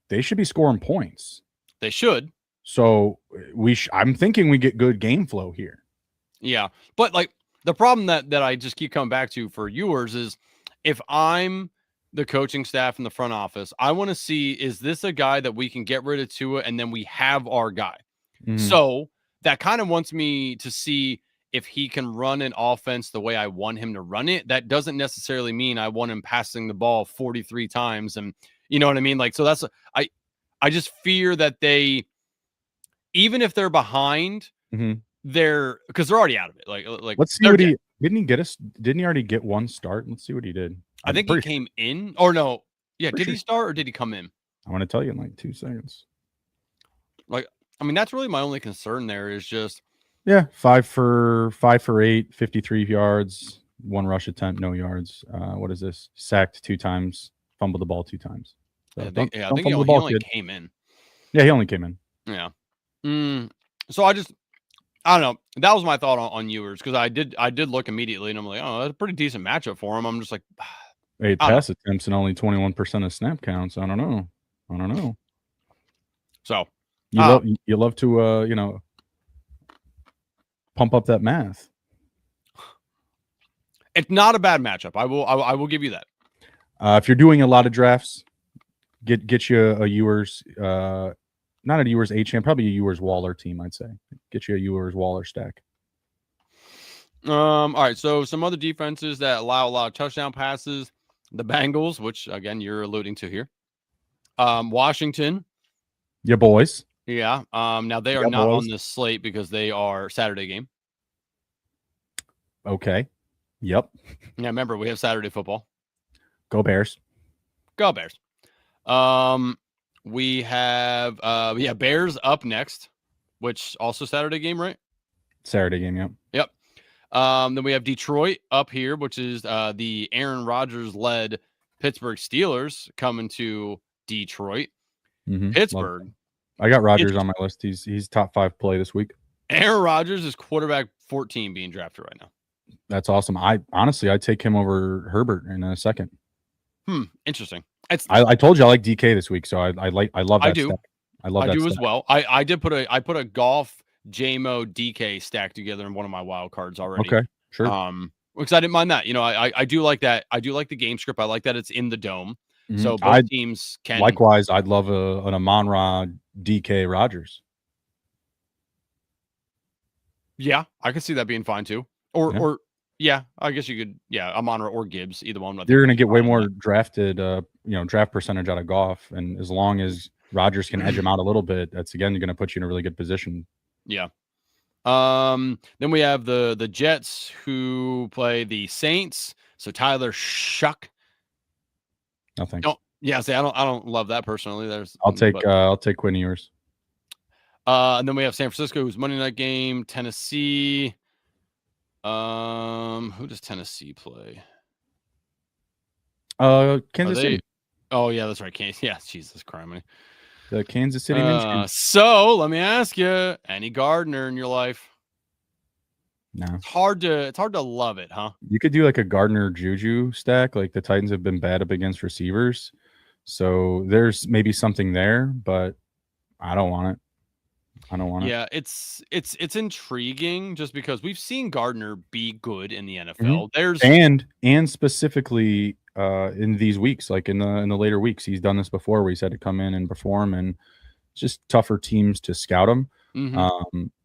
S2: they should be scoring points.
S3: They should.
S2: So I'm thinking we get good game flow here.
S3: Yeah, but like the problem that I just keep coming back to for Ewers is if I'm the coaching staff in the front office, I want to see, is this a guy that we can get rid of Tua and then we have our guy? Mm-hmm. So that kind of wants me to see if he can run an offense the way I want him to run it. That doesn't necessarily mean I want him passing the ball 43 times. And you know what I mean? Like, so that's, I just fear that they, even if they're behind,
S2: mm-hmm.
S3: because they're already out of it. Like
S2: let's see what didn't he already get 1 start? Let's see what he did.
S3: I think he came in, or no. Yeah. Did he start or did he come in?
S2: I want to tell you in like 2 seconds.
S3: Like, I mean, that's really my only concern there is just.
S2: Yeah. 5 for 8, 53 yards, 1 rush attempt, no yards. What is this? Sacked 2 times, fumbled the ball 2 times. So
S3: I think he only came in.
S2: Yeah. He only came in.
S3: Yeah. So I don't know. That was my thought on Ewers because I did look immediately and I'm like, oh, that's a pretty decent matchup for him. I'm just like
S2: 8 pass attempts and only 21% of snap counts. I don't know.
S3: So
S2: you love to pump up that math.
S3: It's not a bad matchup. I will give you that.
S2: If you're doing a lot of drafts, get you a Ewers. Not a Ewers Achane, probably a Ewers Waller team, I'd say. Get you a Ewers Waller stack.
S3: All right. So some other defenses that allow a lot of touchdown passes. The Bengals, which again you're alluding to here. Washington.
S2: Yeah, boys.
S3: Yeah. Now they are not on this slate because they are Saturday game.
S2: Okay. Yep.
S3: Yeah, remember we have Saturday football.
S2: Go Bears.
S3: Go Bears. We have Bears up next, which also Saturday game, right?
S2: Saturday game, yep.
S3: Yep. Then we have Detroit up here, which is the Aaron Rodgers led Pittsburgh Steelers coming to Detroit.
S2: Mm-hmm.
S3: Pittsburgh.
S2: I got Rodgers on my list. He's top 5 play this week. Aaron
S3: Rodgers is quarterback 14 being drafted right now.
S2: That's awesome. I'd take him over Herbert in a second.
S3: Interesting.
S2: I told you I like DK this week, so I love that.
S3: I do.
S2: Stack. I love that. I do
S3: stack. As well. I put a golf JMO DK stack together in one of my wild cards already.
S2: Okay, sure.
S3: Because I didn't mind that. I do like that. I do like the game script. I like that it's in the dome, so both teams can.
S2: Likewise, I'd love an Amon-Ra DK Rodgers.
S3: Yeah, I could see that being fine too. Or I guess you could. Yeah, Amon-Ra or Gibbs, either one.
S2: You're going to get way more drafted, draft percentage out of Goff, and as long as Rodgers can edge him out a little bit, that's again going to put you in a really good position.
S3: Yeah. Then we have the Jets who play the Saints. So Tyler Shuck.
S2: No thanks.
S3: Oh, yeah. See, I don't love that personally.
S2: I'll take Quinn Ewers.
S3: And then we have San Francisco, who's Monday night game. Tennessee. Who does Tennessee play?
S2: Kansas City.
S3: Oh yeah, that's right. Yeah, Jesus Christ.
S2: The Kansas City Minshew.
S3: So let me ask you, any Gardner in your life?
S2: No.
S3: It's hard to love it, huh?
S2: You could do like a Gardner Juju stack. Like the Titans have been bad up against receivers. So there's maybe something there, but I don't want it.
S3: Yeah, it's intriguing just because we've seen Gardner be good in the NFL.
S2: Mm-hmm. And specifically in these weeks, like in the later weeks. He's done this before where he's had to come in and perform, and it's just tougher teams to scout him.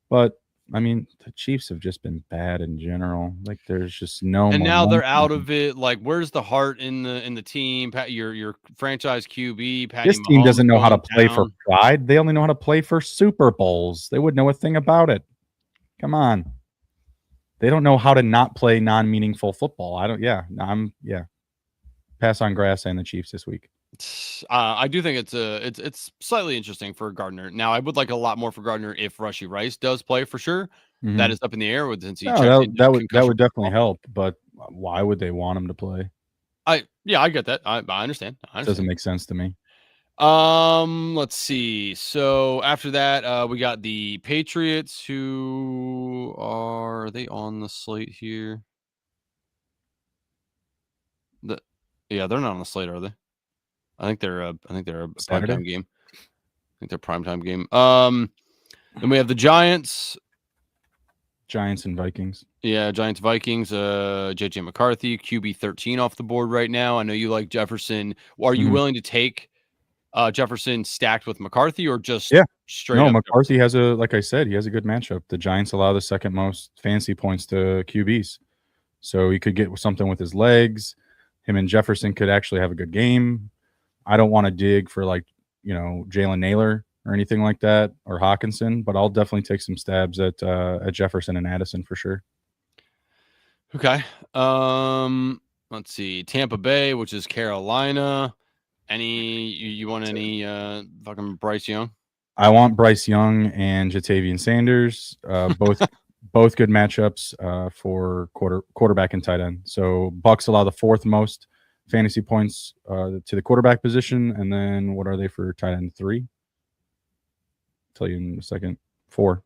S2: But I mean, the Chiefs have just been bad in general. Like there's just no.
S3: And now they're out of it. Like, where's the heart in the team? Your franchise QB, Patty
S2: This team
S3: Mahomes
S2: doesn't know how to
S3: going
S2: play for
S3: down.
S2: pride. They only know how to play for Super Bowls. They wouldn't know a thing about it. Come on. They don't know how to not play non-meaningful football. Pass on grass and the Chiefs this week.
S3: I do think it's slightly interesting for Gardner. Now, I would like a lot more for Gardner if Rashee Rice does play for sure. That is up in the air with since he checked into
S2: that would
S3: concussion
S2: definitely
S3: protocol.
S2: help. But why would they want him to play?
S3: I get that. I understand.
S2: Doesn't make sense to me.
S3: Let's see. So after that, we got the Patriots, who are they on the slate here? They're not on the slate, are they? I think they're a
S2: Saturday?
S3: primetime game. I think they're primetime game. Then we have the Giants.
S2: Giants and Vikings.
S3: Yeah, Giants, Vikings, JJ McCarthy, QB 13 off the board right now. I know you like Jefferson. Are you willing to take Jefferson stacked with McCarthy or just straight up?
S2: McCarthy has like I said, he has a good matchup. The Giants allow the second most fantasy points to QBs. So he could get something with his legs. Him and Jefferson could actually have a good game. I don't want to dig for Jalen Naylor or anything like that, or Hawkinson, but I'll definitely take some stabs at Jefferson and Addison for sure.
S3: Okay. Let's see. Tampa Bay, which is Carolina. You want any fucking Bryce Young?
S2: I want Bryce Young and Jatavian Sanders. Both good matchups for quarterback and tight end. So Bucks allow the fourth most fantasy points to the quarterback position, and then what are they for tight end? 3? I'll tell you in a second. 4.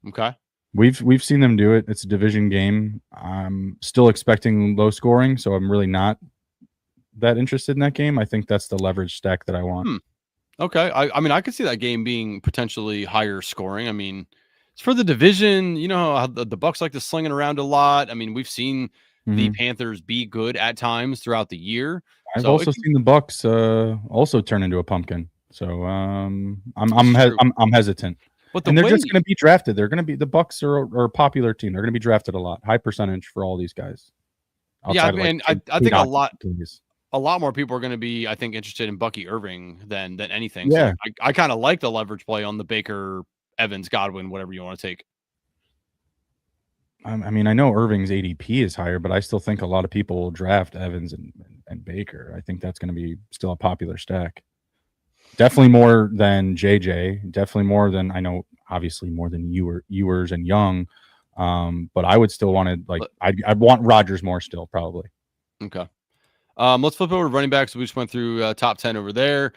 S3: Okay.
S2: We've seen them do it. It's a division game. I'm still expecting low scoring, so I'm really not that interested in that game. I think that's the leverage stack that I want.
S3: Okay. I mean, I could see that game being potentially higher scoring. I mean, it's for the division. You know how the Bucks like to sling it around a lot. I mean, we've seen the Panthers be good at times throughout the year.
S2: I've also seen the Bucks also turn into a pumpkin. So I'm hesitant. But they're just going to be drafted. They're going to be the Bucks are a popular team. They're going to be drafted a lot, high percentage for all these guys.
S3: Yeah, I mean, I think a lot more people are going to be, I think, interested in Bucky Irving than anything.
S2: Yeah,
S3: so I kind of like the leverage play on the Baker, Evans, Godwin, whatever you want to take.
S2: I mean, I know Irving's ADP is higher, but I still think a lot of people will draft Evans and Baker. I think that's going to be still a popular stack. Definitely more than JJ. Definitely more than, I know, obviously more than Ewers and Young. But I would still want to, I'd want Rodgers more still, probably.
S3: Okay. Let's flip over to running backs. We just went through top 10 over there.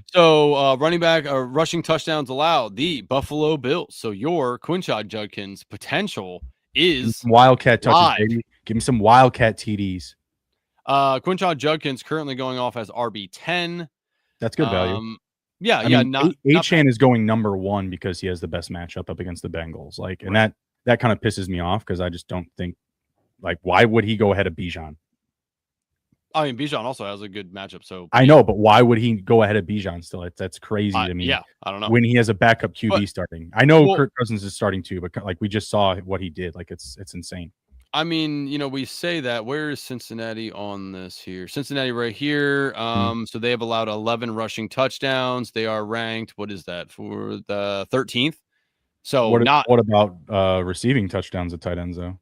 S3: So running back rushing touchdowns allowed, the Buffalo Bills. So your Quinshad Judkins potential is
S2: Wildcat touches, baby. Give me some Wildcat TDs.
S3: Quinshad Judkins currently going off as RB10.
S2: That's good value.
S3: Yeah,
S2: Achane is going number 1 because he has the best matchup up against the Bengals. And that kind of pisses me off because I just don't think, why would he go ahead of Bijan?
S3: I mean, Bijan also has a good matchup. So
S2: I know, but why would he go ahead of Bijan still? That's crazy to me.
S3: Yeah, I don't know.
S2: When he has a backup QB starting. I know Kirk Cousins is starting too, but we just saw what he did. It's insane.
S3: I mean, we say that. Where is Cincinnati on this here? Cincinnati right here. So they have allowed 11 rushing touchdowns. They are ranked, what is that, for the 13th? So
S2: what about receiving touchdowns at tight ends though?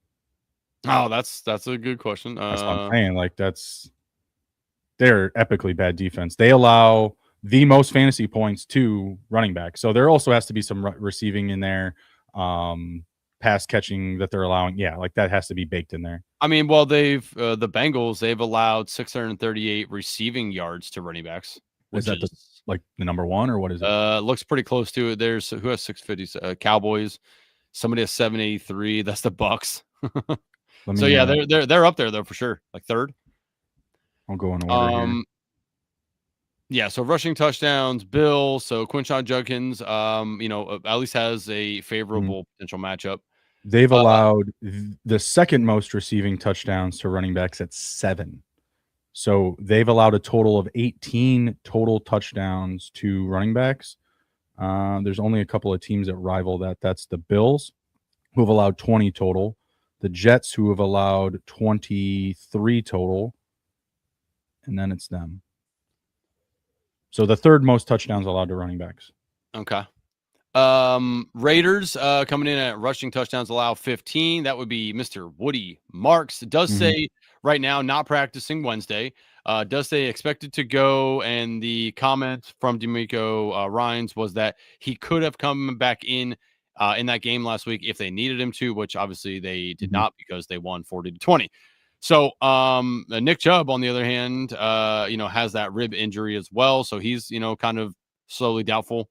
S3: Oh, that's a good question.
S2: That's what I'm saying. They're epically bad defense. They allow the most fantasy points to running back. So there also has to be some receiving in there. Pass catching that they're allowing. Yeah, that has to be baked in there.
S3: I mean, well, the Bengals, they've allowed 638 receiving yards to running backs.
S2: Is that the number 1 or what is it?
S3: Looks pretty close to it. There's who has 650? Cowboys. Somebody has 783. That's the Bucks. They're up there though for sure. Third.
S2: I'll go in order here.
S3: Yeah, so rushing touchdowns, Bill. So Quinshad Judkins, at least has a favorable potential matchup.
S2: They've allowed the second most receiving touchdowns to running backs at 7. So they've allowed a total of 18 total touchdowns to running backs. There's only a couple of teams that rival that. That's the Bills, who have allowed 20 total. The Jets, who have allowed 23 total. And then it's them. So the third most touchdowns allowed to running backs.
S3: Okay. Raiders coming in at rushing touchdowns allow 15. That would be Mr. Woody Marks. It does say right now not practicing Wednesday. Does say expected to go, and the comment from D'Amico Ryans was that he could have come back in that game last week if they needed him to, which obviously they did not because they won 40-20. So Nick Chubb, on the other hand, has that rib injury as well, so he's kind of slowly doubtful.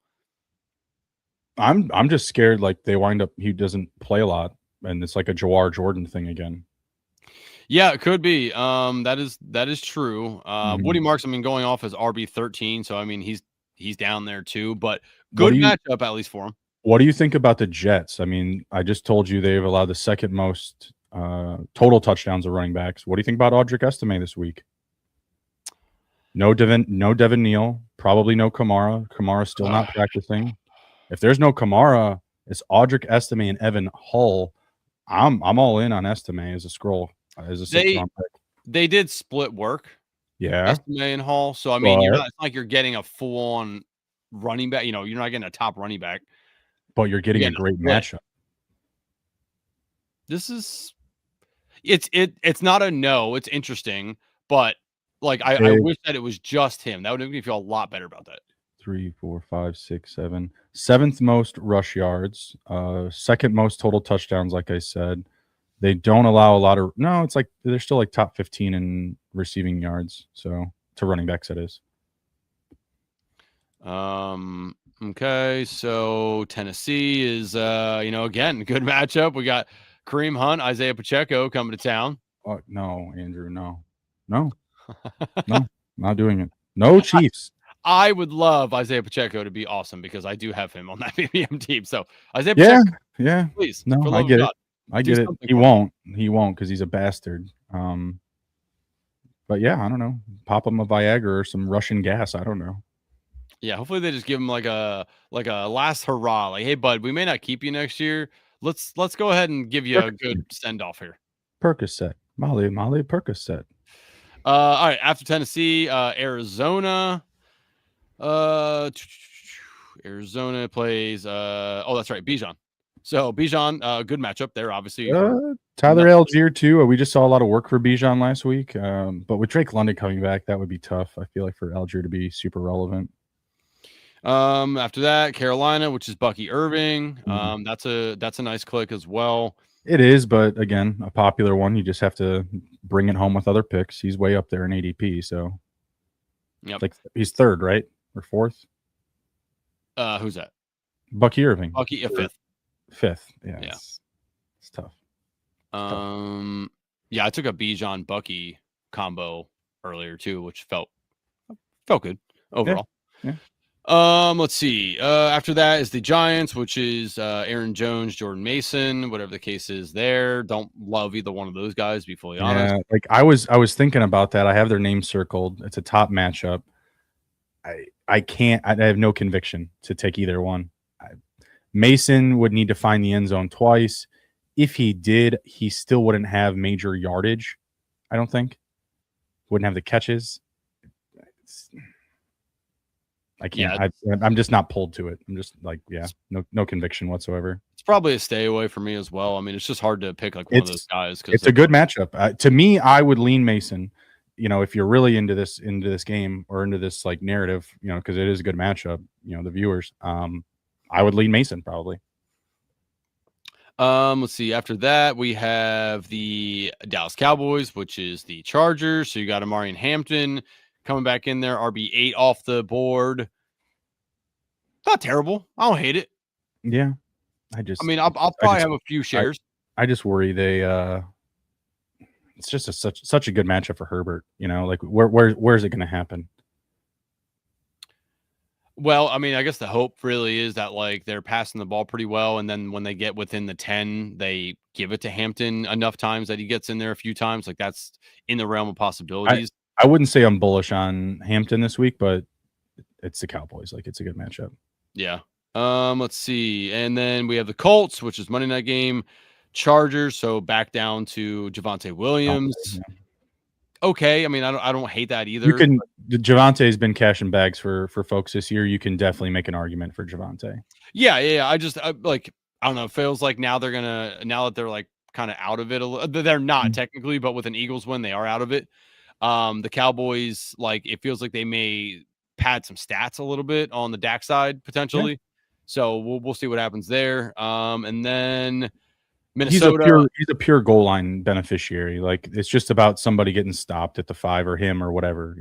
S2: I'm just scared like they wind up he doesn't play a lot and it's like a Jawar Jordan thing again.
S3: Yeah, it could be. That is true. Woody Marks, going off as RB13, so he's down there too, but good matchup at least for him.
S2: What do you think about the Jets? I just told you they've allowed the second most total touchdowns of running backs. What do you think about Audric Estime this week? No Devin Neal, probably no Kamara. Kamara's still not practicing. If there's no Kamara, it's Audric Estime and Evan Hull. I'm all in on Estime as a scroll as a 6th-round pick.
S3: They did split work.
S2: Yeah,
S3: Estime and Hull. So you're not, it's like you're getting a full-on running back. You're not getting a top running back,
S2: but you're getting a great matchup.
S3: This is it's not a no. It's interesting, but I wish that it was just him. That would make me feel a lot better about that.
S2: 3, 4, 5, 6, 7. 7th most rush yards, 2nd most total touchdowns. Like I said, they don't allow a lot of. No, it's like they're still like top 15 in receiving yards. So to running backs, that is.
S3: Okay, so Tennessee is again good matchup. We got Kareem Hunt, Isaiah Pacheco coming to town.
S2: Oh no, Andrew, no, not doing it. No Chiefs.
S3: I would love Isaiah Pacheco to be awesome because I do have him on that BBM team. So Isaiah Pacheco,
S2: yeah,
S3: please.
S2: No, I get it. I get it. He won't because he's a bastard. But yeah, I don't know. Pop him a Viagra or some Russian gas. I don't know.
S3: Yeah, hopefully they just give him like a last hurrah. Like, hey, bud, we may not keep you next year. Let's go ahead and give you a good send off here.
S2: Percocet, Molly, Percocet.
S3: All right. After Tennessee, Arizona. Arizona plays. That's right, Bijan. So Bijan, good matchup there, obviously.
S2: Tyler Algier too. We just saw a lot of work for Bijan last week. But with Drake London coming back, that would be tough. I feel like for Algier to be super relevant.
S3: After that, Carolina, which is Bucky Irving. That's a nice click as well.
S2: It is, but again, a popular one. You just have to bring it home with other picks. He's way up there in ADP, so like he's 3rd, right? Or 4th?
S3: Who's that?
S2: Bucky Irving.
S3: Bucky,
S2: 5th. Yeah. It's tough.
S3: Yeah, I took a Bijan Bucky combo earlier too, which felt good overall.
S2: Yeah.
S3: Let's see. After that is the Giants, which is Aaron Jones, Jordan Mason, whatever the case is there. Don't love either one of those guys, to be fully honest.
S2: Yeah, like I was thinking about that. I have their names circled. It's a top matchup. I can't. I have no conviction to take either one. Mason would need to find the end zone twice. If he did, he still wouldn't have major yardage. I don't think. Wouldn't have the catches. I can't. Yeah. I'm just not pulled to it. I'm just like, no conviction whatsoever.
S3: It's probably a stay away for me as well. It's just hard to pick like one of those guys.
S2: It's a good matchup. To me, I would lean Mason. If you're really into this game or into this like narrative, because it is a good matchup. The viewers. I would lean Mason probably.
S3: Let's see. After that, we have the Dallas Cowboys, which is the Chargers. So you got Amari Hampton coming back in there, RB8 off the board. Not terrible. I don't hate it.
S2: Yeah.
S3: I'll probably have a few shares.
S2: I just worry they it's just such a good matchup for Herbert, like where's it going to happen?
S3: Well, I mean, I guess the hope really is that like they're passing the ball pretty well, and then when they get within the 10, they give it to Hampton enough times that he gets in there a few times. Like that's in the realm of possibilities.
S2: I wouldn't say I'm bullish on Hampton this week, but it's the Cowboys. Like it's a good matchup.
S3: Yeah. Let's see. And then we have the Colts, which is Monday night game. Chargers, so back down to Javonte Williams.
S2: Yeah.
S3: Okay. I mean, I don't hate that either.
S2: You can Javante's been cashing bags for folks this year. You can definitely make an argument for Javonte.
S3: Yeah. I don't know. It feels like now that they're like kind of out of it. They're not technically, but with an Eagles win, they are out of it. The Cowboys, like it feels like they may pad some stats a little bit on the Dak side potentially. Yeah. So we'll see what happens there. And then Minnesota.
S2: He's a pure goal line beneficiary. Like it's just about somebody getting stopped at the 5 or him or whatever,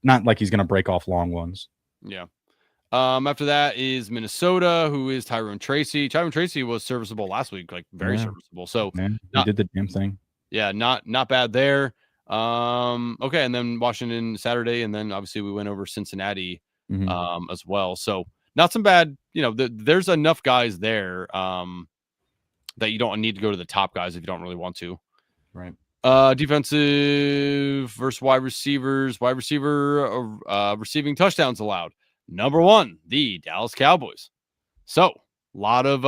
S2: not like he's going to break off long ones.
S3: Yeah. After that is Minnesota, who is Tyrone Tracy. Tyrone Tracy was serviceable last week, like very serviceable. So
S2: he did the damn thing.
S3: Yeah. Not bad there. Okay. And then Washington Saturday. And then obviously we went over Cincinnati, as well. So not some bad, there's enough guys there, that you don't need to go to the top guys if you don't really want to.
S2: Right.
S3: Defensive versus wide receivers. Wide receiver receiving touchdowns allowed. Number 1, the Dallas Cowboys. So a lot of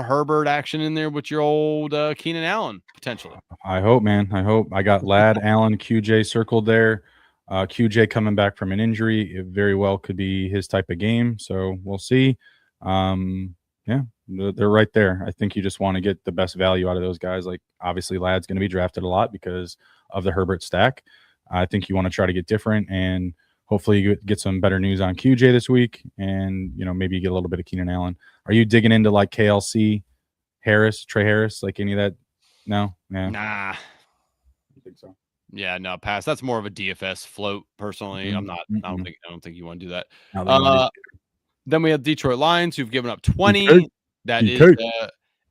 S3: Herbert action in there with your old Keenan Allen potentially.
S2: I hope, man. I got Ladd, Allen, QJ circled there. QJ coming back from an injury, it very well could be his type of game. So we'll see. Yeah, they're right there. I think you just want to get the best value out of those guys. Like obviously Ladd's going to be drafted a lot because of the Herbert stack. I think you want to try to get different and hopefully you get some better news on QJ this week. And, maybe you get a little bit of Keenan Allen. Are you digging into like KLC, Trey Harris, like any of that? No? Yeah.
S3: Nah.
S2: I think so.
S3: Yeah, no, pass. That's more of a DFS float personally.
S2: Mm-hmm.
S3: I don't think you want to do that. Then we have Detroit Lions, who've given up 20.
S2: DK.
S3: That
S2: DK.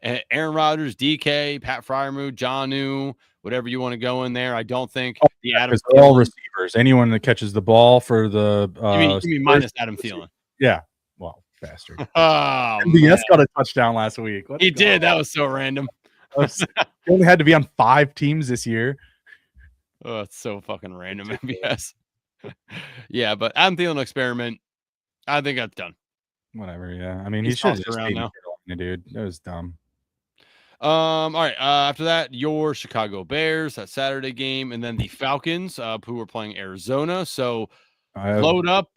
S3: Is Aaron Rodgers, DK, Pat Freiermuth, Jonnu, whatever you want to go in there. I don't think the Adam
S2: Thielen, all receivers. Anyone that catches the ball for the
S3: you mean minus Adam Thielen?
S2: Yeah. Well, bastard.
S3: MBS
S2: got a touchdown last week.
S3: He did. That was so random.
S2: He only had to be on 5 teams this year.
S3: Oh, it's so fucking random, MBS. Yeah, but Adam Thielen experiment, I think that's done.
S2: Whatever, yeah. I mean, he should have just around now. Dude, that was dumb.
S3: All right. After that, your Chicago Bears, that Saturday game, and then the Falcons, who were playing Arizona. So load up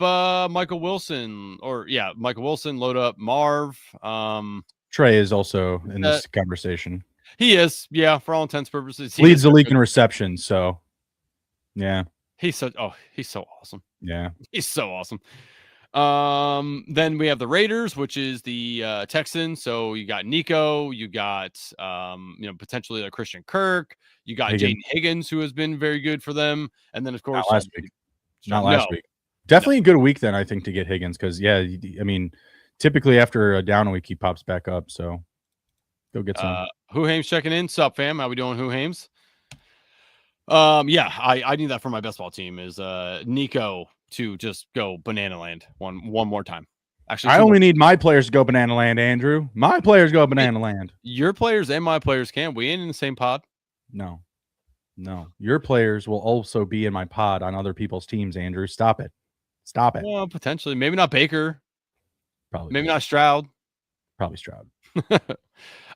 S3: Michael Wilson, load up Marv.
S2: Trey is also in this conversation.
S3: He is, yeah, for all intents and purposes.
S2: Leads the league in receptions, so yeah.
S3: He's so awesome.
S2: Yeah.
S3: He's so awesome. Then we have the Raiders, which is the Texans. So you got Nico, you got potentially a Christian Kirk, you got Jaden Higgins, who has been very good for them, and then of course
S2: not last week. Definitely a good week then, I think, to get Higgins because I mean, typically after a down week he pops back up. So go get some.
S3: Who Hames checking in? Sup, fam? How we doing, Who Hames? I need that for my best ball team. Is Nico to just go banana land one more time. Actually,
S2: I only need my players to go banana land, Andrew. My players go banana land.
S3: Your players and my players can. We ain't in the same pod.
S2: No. Your players will also be in my pod on other people's teams, Andrew. Stop it.
S3: Well, potentially. Maybe not Baker.
S2: Probably.
S3: Maybe not Stroud.
S2: Probably Stroud.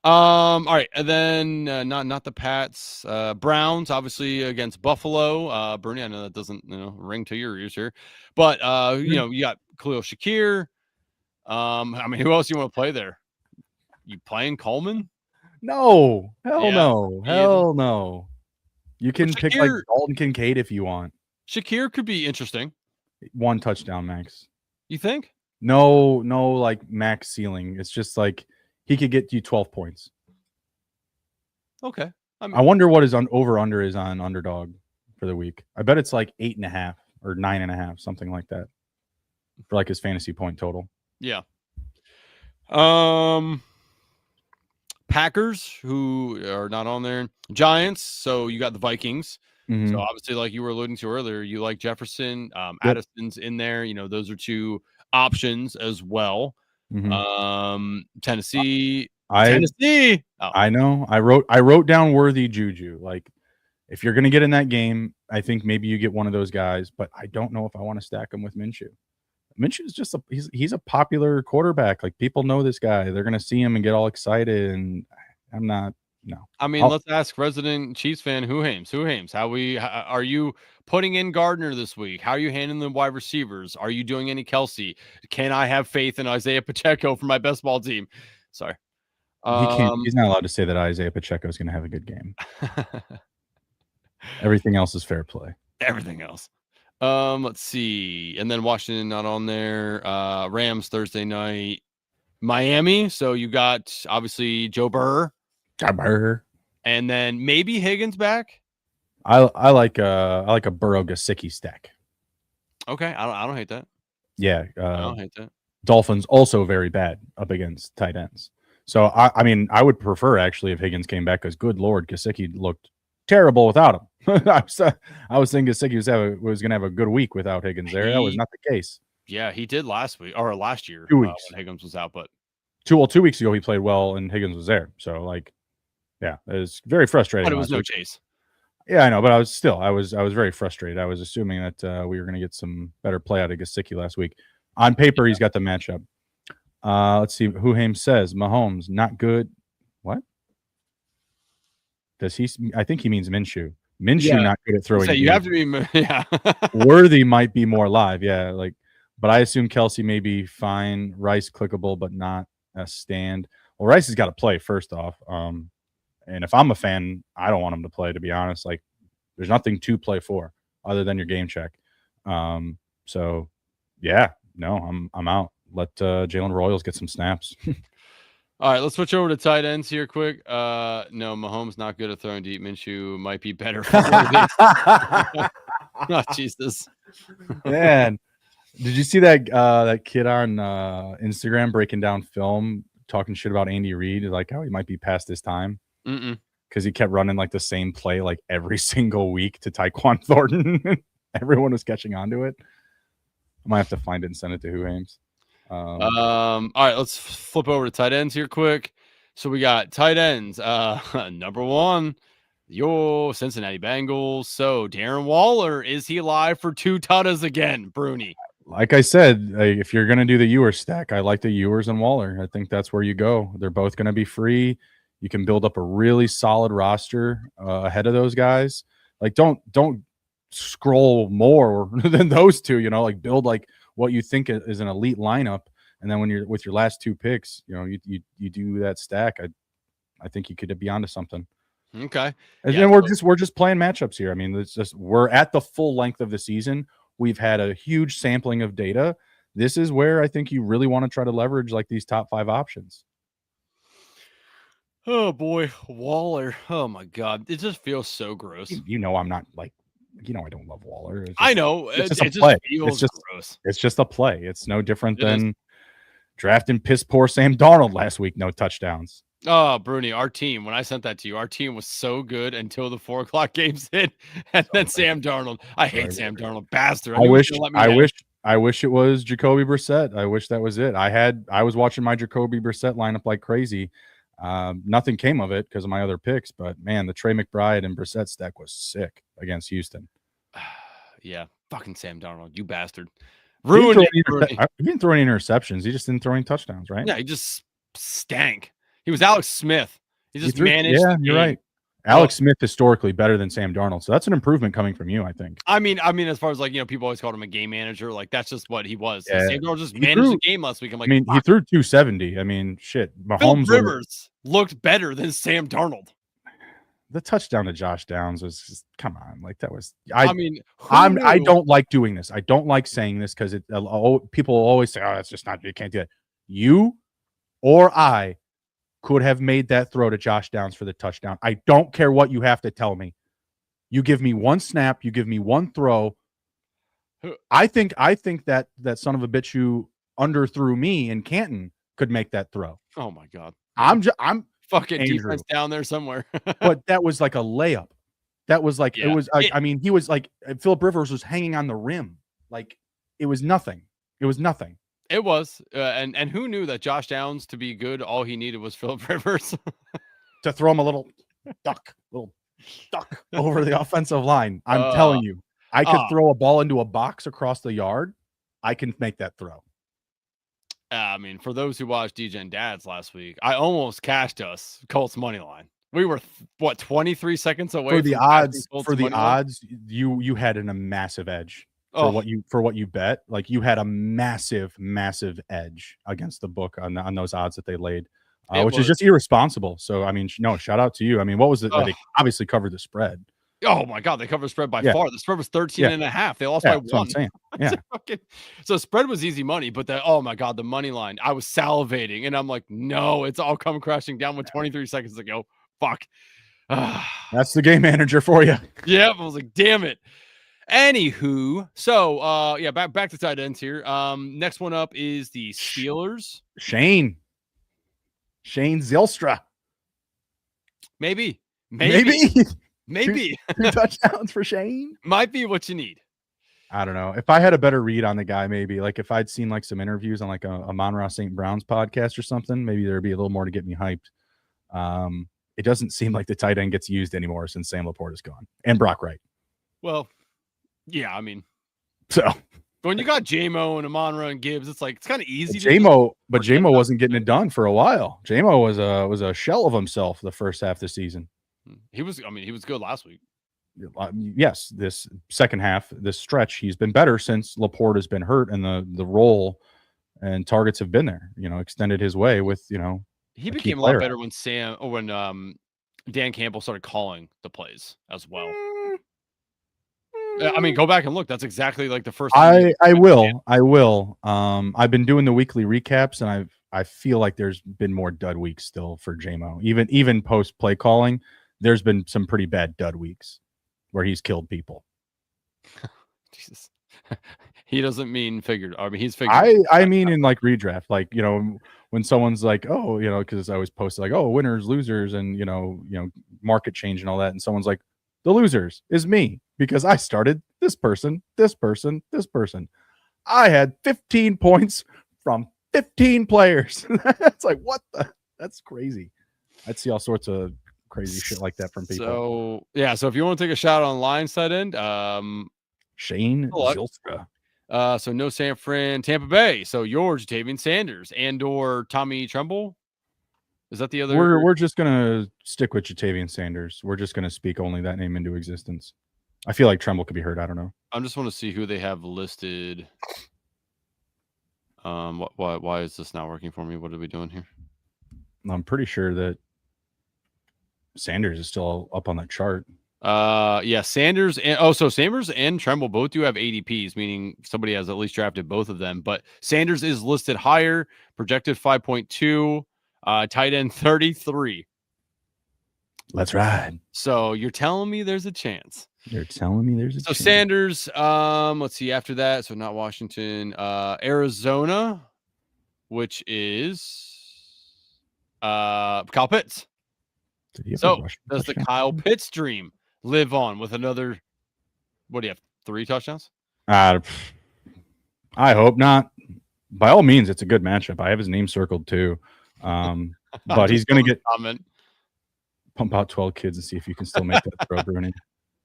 S3: All right, and then not the Pats, Browns obviously against Buffalo. Bruni, I know that doesn't ring to your ears here, but you got Khalil Shakir. I mean, who else you want to play there? You playing Coleman?
S2: No, hell no. You can pick like Dalton Kincaid if you want.
S3: Shakir could be interesting.
S2: 1 touchdown max.
S3: You think?
S2: No, like max ceiling. It's just like. He could get you 12 points.
S3: Okay.
S2: I wonder what his over-under is on Underdog for the week. I bet it's like 8.5 or 9.5, something like that, for like his fantasy point total.
S3: Yeah. Packers, who are not on there. Giants. So you got the Vikings. So
S2: Mhm.
S3: obviously, like you were alluding to earlier, you like Jefferson,
S2: Yep.
S3: Addison's in there. Those are two options as well.
S2: Mhm.
S3: Tennessee,
S2: I
S3: Tennessee. Oh,
S2: I know. I wrote down worthy Juju. Like, if you're gonna get in that game, I think maybe you get one of those guys, but I don't know if I want to stack him with Minshew. Minshew is just he's a popular quarterback. Like, people know this guy. They're gonna see him and get all excited, and I'm not. No.
S3: I mean,
S2: I'll,
S3: let's ask resident Chiefs fan Who Hames. Are you putting in Gardner this week? How are you handling the wide receivers? Are you doing any Kelsey? Can I have faith in Isaiah Pacheco for my best ball team? Sorry.
S2: he can't.
S3: Um,
S2: He's not allowed to say that Isaiah Pacheco is gonna have a good game. Everything else is fair play.
S3: everything else. Let's see. And then Washington not on there. Rams Thursday night. Miami. So you got obviously Joe Burr.
S2: Jabber.
S3: And then maybe Higgins back.
S2: I like a Burrow Gesicki stack.
S3: Okay. I don't hate that.
S2: Yeah.
S3: I don't hate that.
S2: Dolphins also very bad up against tight ends. So I mean, I would prefer actually if Higgins came back, because good Lord, Gesicki looked terrible without him. I was thinking Gesicki was going to have a good week without Higgins there. That was not the case.
S3: Yeah, he did last week or last year
S2: 2 weeks.
S3: when Higgins was out. But
S2: 2 weeks ago he played well and Higgins was there. So like, yeah, it was very frustrating.
S3: it was no chase.
S2: Yeah, I know, but I was very frustrated. I was assuming that we were going to get some better play out of Gesicki last week. On paper, he's got the matchup. Let's see. Who Hames says Mahomes not good. What does he? I think he means Minshew. Minshew not good at throwing.
S3: So you have to be. Yeah.
S2: Worthy might be more live. Yeah, like, but I assume Kelsey may be fine. Rice clickable, but not a stand. Well, Rice has got to play first off. And if I'm a fan, I don't want him to play, to be honest. Like, there's nothing to play for other than your game check. So yeah, no, I'm out. Let Jalen Royals get some snaps.
S3: All right, let's switch over to tight ends here quick. No, Mahomes not good at throwing deep. Minshew might be better for oh, Jesus.
S2: Man, did you see that kid on Instagram breaking down film, talking shit about Andy Reid, like how he might be past his time? Because he kept running like the same play like every single week to Tyquan Thornton. Everyone was catching on to it. I might have to find it and send it to Who Hames.
S3: All right, let's flip over to tight ends here quick. So we got tight ends. Number one, your Cincinnati Bengals. So Darren Waller, is he alive for 2 tuttas again, Bruni?
S2: Like I said, if you're going to do the Ewers stack, I like the Ewers and Waller. I think that's where you go. They're both going to be free. You can build up a really solid roster ahead of those guys. Like, don't scroll more than those two, like build like what you think is an elite lineup. And then when you're with your last 2 picks, you do that stack. I think you could be onto something.
S3: Okay.
S2: And then we're just playing matchups here. I mean, it's just, we're at the full length of the season. We've had a huge sampling of data. This is where I think you really want to try to leverage like these top 5 options.
S3: Oh boy, Waller. Oh my God. It just feels so gross.
S2: I'm not like, I don't love Waller.
S3: I know.
S2: It's just
S3: a play. Feels gross.
S2: It's just a play. It's no different than drafting piss poor Sam Darnold last week. No touchdowns.
S3: Oh, Bruni, our team, when I sent that to you, our team was so good until the 4 o'clock games hit. And then Sam Darnold. I hate Sam Darnold. Bastard.
S2: I wish it was Jacoby Brissett. I wish that was it. I was watching my Jacoby Brissett lineup like crazy. Nothing came of it because of my other picks, but man, the Trey McBride and Brissett stack was sick against Houston.
S3: Yeah, fucking Sam Darnold, you bastard.
S2: Ruined it. He didn't throw any interceptions. He just didn't throw any touchdowns, right?
S3: Yeah, he just stank. He was Alex Smith. He just managed.
S2: Yeah, you're right. Alex Smith historically better than Sam Darnold, so that's an improvement coming from you, I think.
S3: I mean, as far as like people always called him a game manager, like that's just what he was. Yeah. Sam Darnold just managed the game last week. I'm like,
S2: he threw 270. I mean, shit.
S3: Mahomes Rivers looked better than Sam Darnold.
S2: The touchdown to Josh Downs was just, come on, like that was.
S3: I
S2: don't like doing this. I don't like saying this because people always say, "Oh, that's just not. You can't do that." You or I could have made that throw to Josh Downs for the touchdown. I don't care what you have to tell me. You give me one snap, you give me one throw. I think that son of a bitch who underthrew me in Canton could make that throw.
S3: Oh my God.
S2: I'm
S3: fucking Andrew. Defense down there somewhere.
S2: But that was like a layup. That was like
S3: Yeah.
S2: it was. I mean, he was like Phillip Rivers was hanging on the rim. Like it was nothing. It was nothing.
S3: It was, and who knew that Josh Downs to be good, all he needed was Phillip Rivers
S2: To throw him a little duck over the offensive line. I'm telling you, I could throw a ball into a box across the yard. I can make that throw.
S3: I mean, for those who watched DGen Dads last week, I almost cashed us Colts money line. We were 23 seconds away
S2: For the
S3: from
S2: odds.
S3: Colts
S2: For the
S3: money line.
S2: odds, you had a massive edge for what you bet. Like you had a massive edge against the book on those odds that they laid. Which is just irresponsible. So, I mean, no, shout out to you. I mean, what was it? They obviously covered the spread.
S3: Oh, my God. They covered the spread by far. The spread was 13 and a half. They lost by
S2: that's
S3: 1.
S2: What I'm saying. Yeah.
S3: So, spread was easy money, but oh, my God, the money line. I was salivating, and I'm like, no, it's all come crashing down with 23 seconds to go. Fuck.
S2: That's the game manager for you.
S3: Yeah, I was like, damn it. Anywho, so, back to tight ends here. Next one up is the Steelers.
S2: Shane Zylstra.
S3: Maybe.
S2: 2 touchdowns for Shane.
S3: Might be what you need.
S2: I don't know. If I had a better read on the guy, maybe like if I'd seen like some interviews on like a Monroe St. Brown's podcast or something, maybe there'd be a little more to get me hyped. It doesn't seem like the tight end gets used anymore since Sam Laporte is gone and Brock Wright.
S3: Well, yeah, I mean,
S2: so
S3: when you got J-Mo and Amon-Ra and Gibbs, it's like it's kind of easy.
S2: J-Mo wasn't getting it done for a while. J-Mo was a shell of himself the first half of the season.
S3: He was good last week.
S2: Yes, this second half, this stretch, he's been better since Laporte has been hurt, and the role and targets have been there. Extended his way with
S3: He became a lot better when Dan Campbell started calling the plays as well. I mean, go back and look. That's exactly like the first.
S2: I will. I've been doing the weekly recaps, and I feel like there's been more dud weeks still for J-Mo. Even post play calling, there's been some pretty bad dud weeks where he's killed people.
S3: Jesus. He doesn't mean figured. I mean, he's figured.
S2: I mean in like redraft, like when someone's like, oh, because I always posted like, oh, winners, losers, and market change and all that, and someone's like, the losers is me because I started this person. I had 15 points from 15 players. It's like, what the? That's crazy. I'd see all sorts of crazy shit like that from people.
S3: So yeah. So if you want to take a shot on line side end,
S2: Shane Zylstra.
S3: So no San Fran, Tampa Bay. So yours, Jatavian Sanders and/or Tommy Tremble. Is that the other?
S2: We're just gonna stick with Jatavian Sanders. We're just gonna speak only that name into existence. I feel like Tremble could be hurt. I don't know.
S3: I just want to see who they have listed. Why is this not working for me? What are we doing here?
S2: I'm pretty sure that Sanders is still up on that chart.
S3: Yeah, Sanders and so Sanders and Tremble both do have ADPs, meaning somebody has at least drafted both of them. But Sanders is listed higher, projected 5.2, tight end 33.
S2: Let's ride.
S3: So you're telling me there's a chance.
S2: You're telling me there's a chance.
S3: So Sanders, let's see after that. So not Washington, Arizona, which is Kyle Pitts. So does the Kyle Pitts dream live on with another? What do you have? 3 touchdowns?
S2: I hope not. By all means, it's a good matchup. I have his name circled too. But he's going to pump out 12 kids and see if you can still make that throw, Bruni.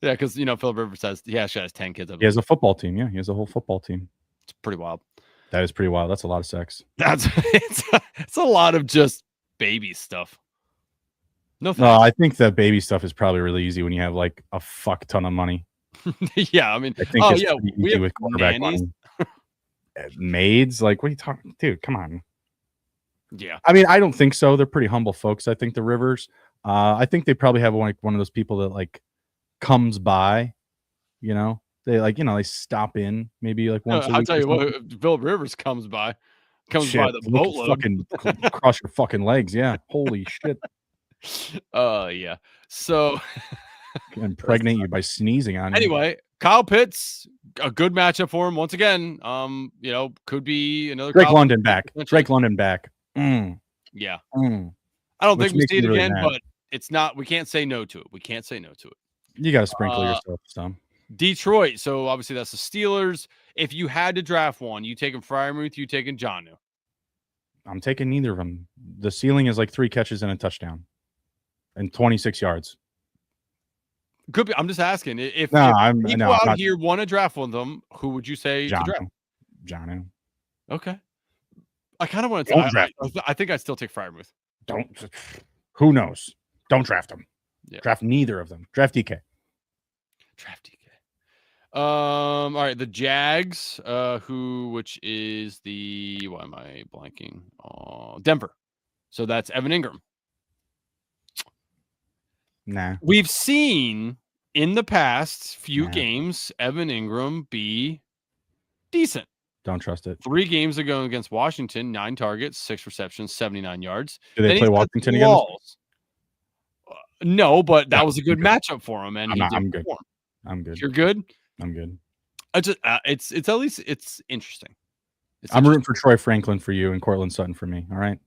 S3: Yeah, because Phillip Rivers has 10 kids.
S2: He has a football team. Yeah, he has a whole football team.
S3: It's pretty wild.
S2: That is pretty wild. That's a lot of sex.
S3: It's a lot of just baby stuff. No,
S2: I think the baby stuff is probably really easy when you have like a fuck ton of money.
S3: Yeah, I mean,
S2: I think it's pretty easy with quarterback money. Maids, like, what are you talking, dude? Come on.
S3: Yeah,
S2: I mean, I don't think so. They're pretty humble folks. I think the Rivers. I think they probably have one of those people that like comes by. They like they stop in maybe like once.
S3: I'll tell you what, Phillip Rivers comes by by the boatload.
S2: Fucking cross your fucking legs. Yeah, holy shit.
S3: Yeah. So
S2: impregnate you by sneezing on you.
S3: Anyway, Kyle Pitts, a good matchup for him once again. Could be another
S2: Drake London back.
S3: Yeah.
S2: Mm.
S3: I don't think we see it
S2: really
S3: again,
S2: mad.
S3: but it's not. We can't say no to it.
S2: You got to sprinkle yourself some.
S3: Detroit. So obviously that's the Steelers. If you had to draft one, you taking Freiermuth, you taking Jonnu?
S2: I'm taking neither of them. The ceiling is like 3 catches and a touchdown and 26 yards.
S3: Could be. I'm just asking. If
S2: I'm
S3: people out here want to draft one of them, who would you say to draft?
S2: Jonnu.
S3: Okay. I kind of want to
S2: draft.
S3: I think I'd still take Freiermuth.
S2: Don't. Who knows? Don't draft them.
S3: Yeah.
S2: Draft neither of them. Draft DK.
S3: Draft DK. All right, the Jags, which is why am I blanking? Denver. So that's Evan Ingram.
S2: Nah.
S3: We've seen in the past few games Evan Ingram be decent.
S2: Don't trust it.
S3: 3 games ago against Washington, 9 targets, 6 receptions, 79 yards.
S2: Do they play Washington again?
S3: No, but that was a good matchup for him, and
S2: I'm good. I'm good.
S3: You're good.
S2: I'm good.
S3: I just it's at least it's interesting.
S2: I'm rooting for Troy Franklin for you and Cortland Sutton for me. All right.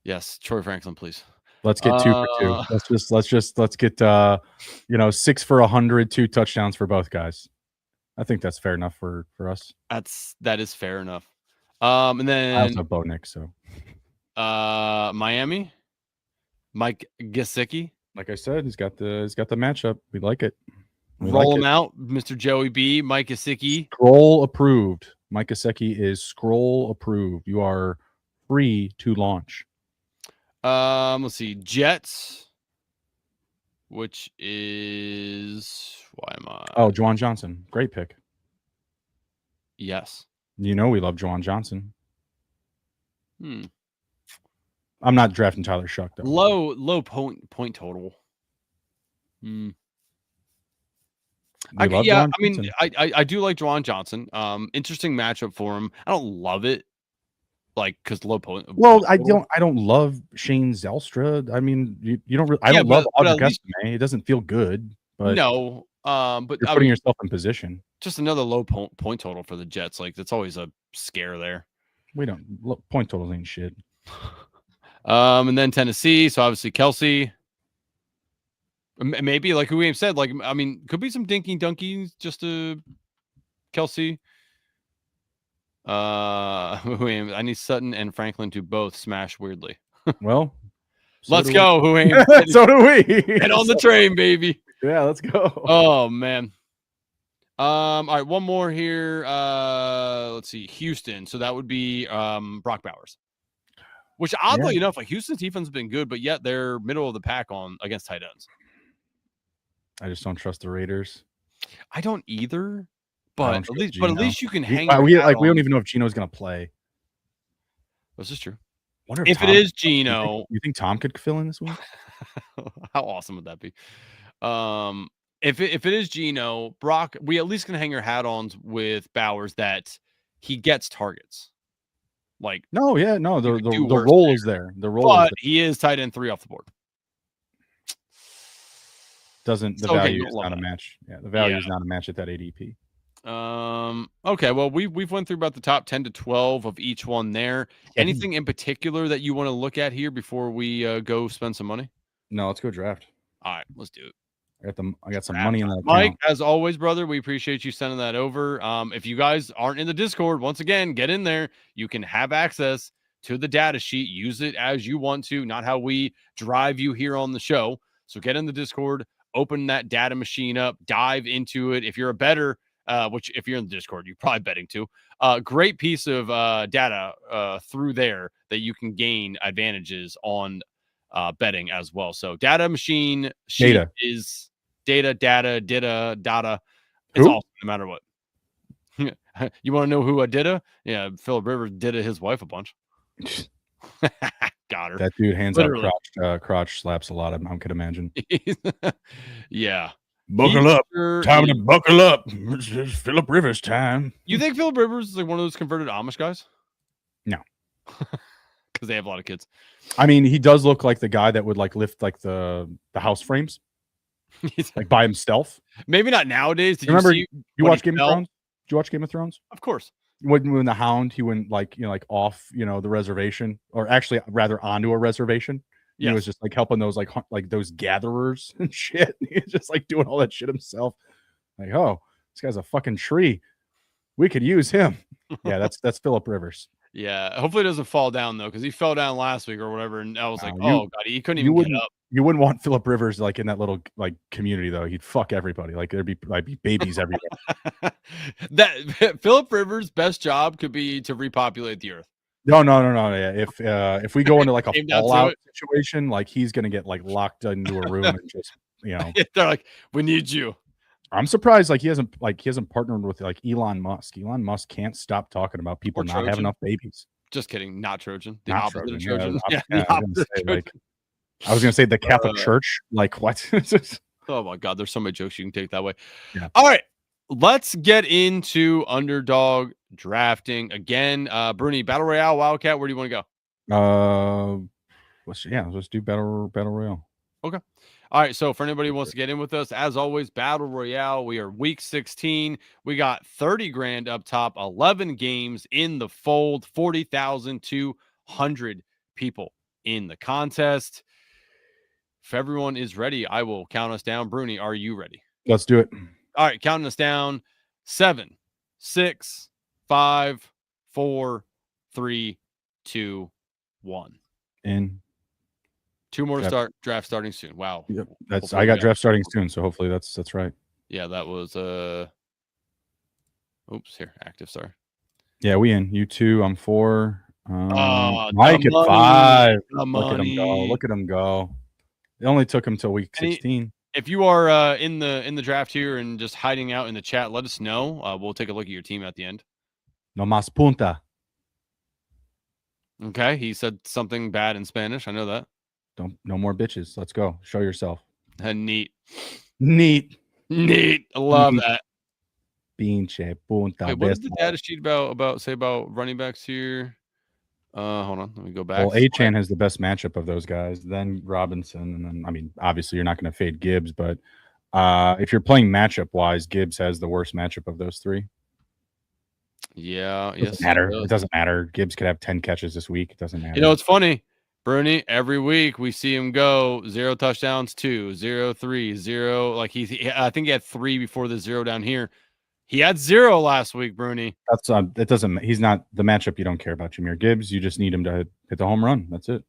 S3: Yes, Troy Franklin, please.
S2: Let's get 2 for 2. Let's get 6 for 100, 2 touchdowns for both guys. I think that's fair enough for us.
S3: That is fair enough. And then
S2: I also have Bo Nick, so
S3: Miami, Mike Gesicki.
S2: Like I said, he's got the matchup. We like it.
S3: Roll him out, Mr. Joey B. Mike Gesicki.
S2: Scroll approved. Mike Gesicki is scroll approved. You are free to launch.
S3: Let's see. Jets, which is why am I?
S2: Oh, Juwan Johnson. Great pick.
S3: Yes.
S2: You know we love Juwan Johnson.
S3: I'm
S2: not drafting Tyler Shuck though.
S3: Low point total. I do like Juwan Johnson. Interesting matchup for him. I don't love it, because low point.
S2: Well, I don't love Shane Zelstra. I mean, you don't really. I don't love Audric Estime. It doesn't feel good, but
S3: no. But
S2: you're putting yourself in position.
S3: Just another low point total for the Jets. That's always a scare there.
S2: We don't point totals ain't shit.
S3: And then Tennessee. So obviously Kelsey. Maybe who we said. Could be some dinky dunkies just to Kelsey. I need Sutton and Franklin to both smash weirdly.
S2: Well,
S3: let's go, Huane.
S2: So do we.
S3: Get on the train, baby.
S2: Yeah, let's go.
S3: Oh man. All right, one more here. Let's see, Houston. So that would be Brock Bowers. Which oddly enough, Houston's defense has been good, but yet they're middle of the pack against tight ends.
S2: I just don't trust the Raiders.
S3: I don't either. But at least you can hang.
S2: We don't even know if Gino's going to play.
S3: This is true.
S2: If
S3: it is Gino,
S2: you think Tom could fill in this week?
S3: How awesome would that be? If it is Gino, Brock, we at least can hang our hat on with Bowers that he gets targets. The
S2: role is there. The role,
S3: but he is tight end 3 off the board.
S2: The value is not a match. Yeah, the value is not a match at that ADP.
S3: Okay, well we've went through about the top 10 to 12 of each one there. Anything in particular that you want to look at here before we go spend some money?
S2: No, let's go draft.
S3: All right, let's do it.
S2: I got some money in that.
S3: Mike, as always, brother, we appreciate you sending that over. If you guys aren't in the Discord, once again, get in there. You can have access to the data sheet. Use it as you want to, not how we drive you here on the show. So get in the Discord, open that data machine up, dive into it. If you're a bettor, which if you're in the Discord, you're probably betting too. Great piece of data through there that you can gain advantages on betting as well. So data machine sheet is data. It's awesome no matter what. You want to know who Dida? Yeah, Philip Rivers did his wife a bunch. Got her.
S2: That dude hands out crotch slaps a lot. I could imagine.
S3: Yeah.
S2: Buckle up. Time to buckle up. It's Philip Rivers time.
S3: You think Philip Rivers is one of those converted Amish guys?
S2: No.
S3: Because they have a lot of kids.
S2: I mean, he does look like the guy that would lift the house frames by himself.
S3: Maybe not nowadays. Did
S2: you watch Game of Thrones? Did you watch Game of Thrones?
S3: Of course.
S2: When the Hound, he went off, the reservation, or actually rather onto a reservation. He was just like helping those like those gatherers and shit. He was just like doing all that shit himself. Like, oh, this guy's a fucking tree. We could use him. Yeah, that's Philip Rivers.
S3: Yeah, hopefully it doesn't fall down though, because he fell down last week or whatever, and I was like,
S2: you-
S3: oh god, he couldn't even get up.
S2: You wouldn't want Philip Rivers like in that little like community though. He'd fuck everybody. Like there'd be babies everywhere.
S3: That Philip Rivers' best job could be to repopulate the earth.
S2: No. Yeah. If we go into like a
S3: Came down to
S2: fallout
S3: it.
S2: situation, like he's gonna get like locked into a room and just
S3: They're like, we need you.
S2: I'm surprised he hasn't partnered with like Elon Musk. Elon Musk can't stop talking about people
S3: Or
S2: not
S3: Trojan.
S2: having enough babies.
S3: Just kidding, not Trojan. The
S2: Not
S3: opposite of
S2: Trojan,
S3: Trojan.
S2: yeah,
S3: Yeah, the opposite of Trojan.
S2: I was gonna say the Catholic Church. Like what?
S3: Oh my god, there's so many jokes you can take that way.
S2: Yeah.
S3: All right, let's get into underdog drafting again. Bruni, Battle Royale, Wildcat. Where do you want to go?
S2: Let's do Battle Royale.
S3: Okay. All right. So for anybody who wants to get in with us, as always, Battle Royale. We are week 16. We got 30 grand up top, 11 games in the fold, 40,200 people in the contest. If everyone is ready, I will count us down. Bruni, are you ready?
S2: Let's do it.
S3: All right. Counting us down. 7, 6, 5, 4, 3, 2, 1.
S2: In.
S3: 2 more to start. Draft starting soon. Wow.
S2: Yep. I got draft starting soon, so hopefully that's right.
S3: Yeah, that was oops, here, active, sorry.
S2: Yeah, we in. You 2, I'm 4.
S3: Mike
S2: at 5.
S3: Look
S2: at him go. Look at him go. It only took him till week 16.
S3: If you are in the draft here and just hiding out in the chat, let us know. We'll take a look at your team at the end.
S2: No más punta.
S3: Okay, he said something bad in Spanish. I know that.
S2: No more bitches. Let's go. Show yourself.
S3: Neat.
S2: I
S3: love that.
S2: Pinche punta.
S3: Wait, what did the data sheet say about running backs here? Hold on, let me go back.
S2: Well, Achane has the best matchup of those guys, then Robinson, and then obviously you're not going to fade Gibbs, but if you're playing matchup wise, Gibbs has the worst matchup of those 3.
S3: Yeah,
S2: it doesn't matter. It doesn't matter. Gibbs could have 10 catches this week. It doesn't matter.
S3: It's funny. Bruni, every week we see him go 0 touchdowns, 2, 0, 3, 0. Like I think he had 3 before the 0 down here. He had 0 last week, Bruni.
S2: That's it doesn't. He's not the matchup. You don't care about Jahmyr Gibbs. You just need him to hit the home run. That's it.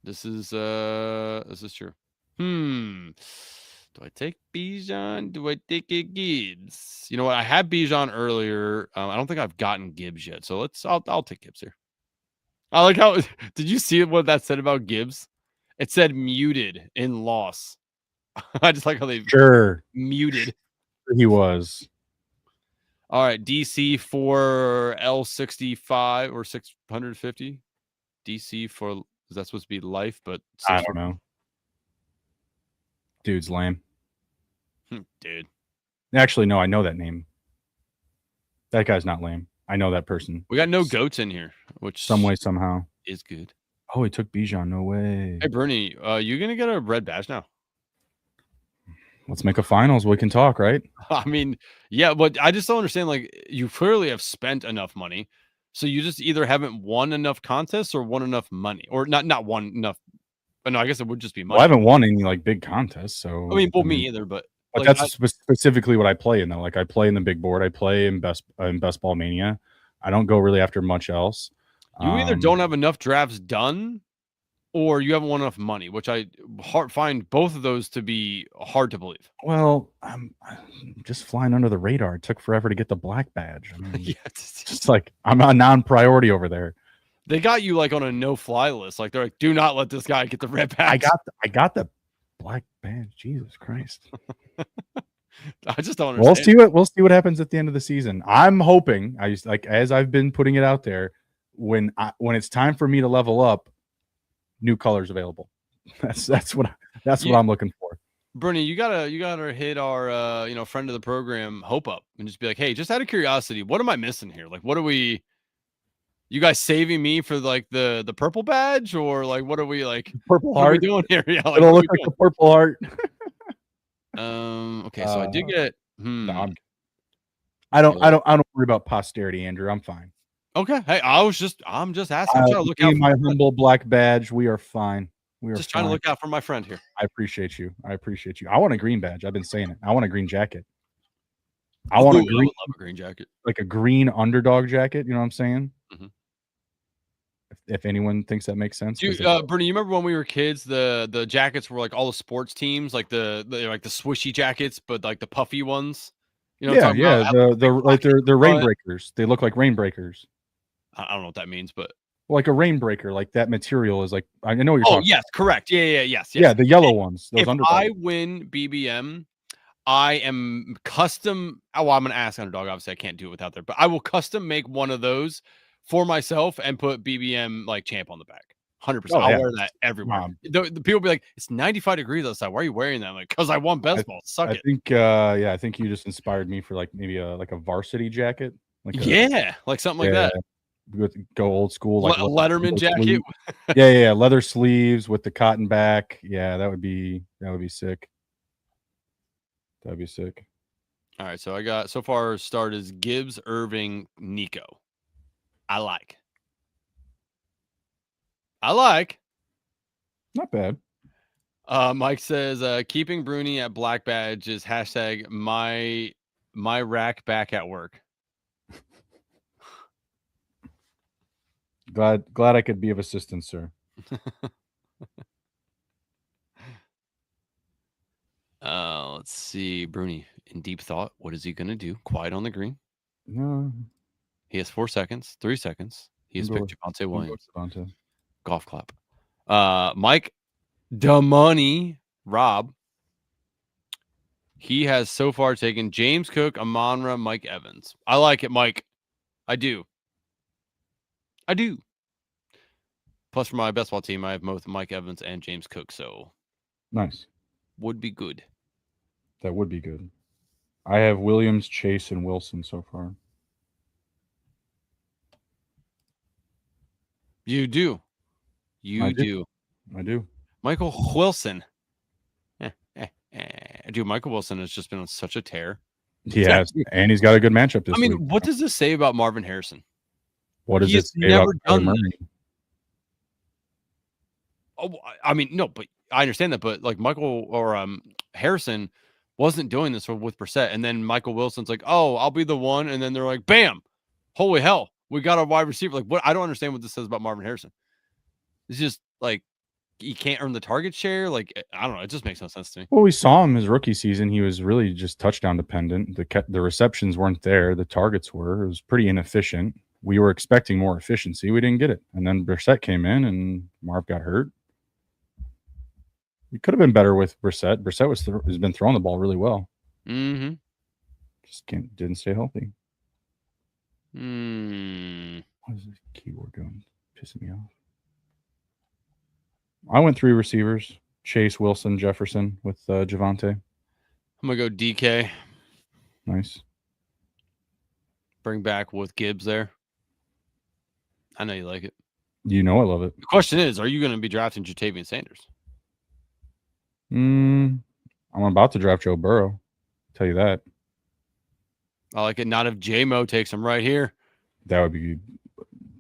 S3: This is true. Do I take Bijan? Do I take Gibbs? You know what? I had Bijan earlier. I don't think I've gotten Gibbs yet. So I'll take Gibbs here. I like how did you see what that said about Gibbs? It said muted in loss. I just like how they muted.
S2: He was.
S3: All right, DC for L65 or 650. DC for is that supposed to be life? But
S2: I don't know. Dude's lame.
S3: Dude.
S2: Actually, no, I know that name. That guy's not lame. I know that person.
S3: We got no goats in here, which
S2: some way, somehow
S3: is good.
S2: Oh, he took Bijan. No way.
S3: Hey, Bruni, you going to get a red badge now?
S2: Let's make a finals. We can talk, right?
S3: I mean, yeah, but I just don't understand. Like, you clearly have spent enough money. So you just either haven't won enough contests or won enough money. Or not won enough. But no, I guess it would just be money.
S2: Well, I haven't won any, like, big contests. So,
S3: me either, but
S2: like, that's specifically what I play in, though. Like, I play in the big board. I play in Best Ball Mania. I don't go really after much else.
S3: You either don't have enough drafts done or you haven't won enough money, which I find both of those to be hard to believe.
S2: Well, I'm just flying under the radar. It took forever to get the black badge. I mean,
S3: yeah,
S2: it's just like I'm a non-priority over there.
S3: They got you like on a no-fly list. Like they're like, do not let this guy get the red badge.
S2: I got the black badge. Jesus Christ.
S3: I just don't understand.
S2: We'll see what happens at the end of the season. I'm hoping as I've been putting it out there, when it's time for me to level up, new colors available. That's what I'm looking for.
S3: Bruni, you gotta hit our friend of the program Hope up and just be like, hey, just out of curiosity, what am I missing here? Like, what are we? You guys saving me for like the purple badge, or like what are we like?
S2: Purple
S3: heart? What are we doing here? Yeah, like,
S2: it'll look like the purple heart.
S3: Okay, so I did get.
S2: No, I don't worry about posterity, Andrew. I'm fine.
S3: Okay. Hey, I'm just asking. I'm trying to look out
S2: for my humble black badge. We are fine. We are
S3: just trying to
S2: fine.
S3: look out for my friend here.
S2: I appreciate you. I want a green badge. I've been saying it. I want a green jacket. I
S3: Ooh,
S2: want
S3: I
S2: a
S3: would
S2: green,
S3: love a green jacket.
S2: like a green underdog jacket. You know what I'm saying?
S3: Mhm.
S2: If anyone thinks that makes sense.
S3: Bernie, you remember when we were kids, the jackets were like all the sports teams, like the like the swishy jackets, but like the puffy ones. You know what I'm talking about? Have, like,
S2: the
S3: big
S2: like
S3: pockets
S2: they're
S3: in front.
S2: rainbreakers. They look like rainbreakers.
S3: I don't know what that means, but
S2: Like a rainbreaker, like that material is like I know what you're
S3: oh
S2: talking.
S3: yes, correct. Yes.
S2: Yeah, the yellow ones. Those
S3: If
S2: underdog.
S3: I win BBM, I am custom. Oh, well, I'm gonna ask Underdog. Obviously, I can't do it without there, but I will custom make one of those for myself and put BBM like champ on the back. 100%.
S2: Oh,
S3: I'll
S2: yeah.
S3: wear that everywhere. The people be like, "It's 95 degrees outside. Why are you wearing that?" I'm like, because I won best ball. Suck it.
S2: I think you just inspired me for like maybe a varsity jacket. Like
S3: like something like that.
S2: Go old school, like
S3: Letterman jacket.
S2: Yeah, leather sleeves with the cotton back. Yeah, that would be sick. That'd be sick.
S3: All right, so I got so far start is Gibbs, Irving, Nico. I like.
S2: Not bad.
S3: Mike says keeping Bruni at black badge is hashtag my rack back at work.
S2: Glad I could be of assistance, sir.
S3: Let's see. Bruni in deep thought. What is he gonna do? Quiet on the green.
S2: No.
S3: He has 4 seconds, 3 seconds. He has picked Javonte Williams. Golf clap. Mike Money Raub. He has so far taken James Cook, Amon-Ra, Mike Evans. I like it, Mike. I do. Plus, for my best ball team, I have both Mike Evans and James Cook, so
S2: nice.
S3: Would be good.
S2: That would be good. I have Williams, Chase, and Wilson so far.
S3: You do. I do. Michael Wilson. Dude, Michael Wilson has just been on such a tear.
S2: Yeah, and he's got a good matchup this week.
S3: What does this say about Marvin Harrison?
S2: What does it say about Murray?
S3: Oh, I mean, no, but I understand that. But like Michael or Harrison wasn't doing this with Brissett, and then Michael Wilson's like, "Oh, I'll be the one," and then they're like, "Bam! Holy hell, we got a wide receiver!" Like, what? I don't understand what this says about Marvin Harrison. It's just like he can't earn the target share. Like, I don't know. It just makes no sense to me.
S2: Well, we saw him his rookie season. He was really just touchdown dependent. The receptions weren't there. The targets were. It was pretty inefficient. We were expecting more efficiency. We didn't get it. And then Brissett came in, and Marv got hurt. We could have been better with Brissett. Brissett has been throwing the ball really well.
S3: Mm-hmm.
S2: Just didn't stay healthy.
S3: What
S2: is this keyboard doing? Pissing me off. I went 3 receivers: Chase, Wilson, Jefferson with Javonte.
S3: I'm gonna go DK.
S2: Nice.
S3: Bring back with Gibbs there. I know you like it.
S2: You know I love it.
S3: The question is, are you going to be drafting Jatavian Sanders?
S2: I'm about to draft Joe Burrow. I'll tell you that.
S3: I like it. Not if J-Mo takes him right here.
S2: That would be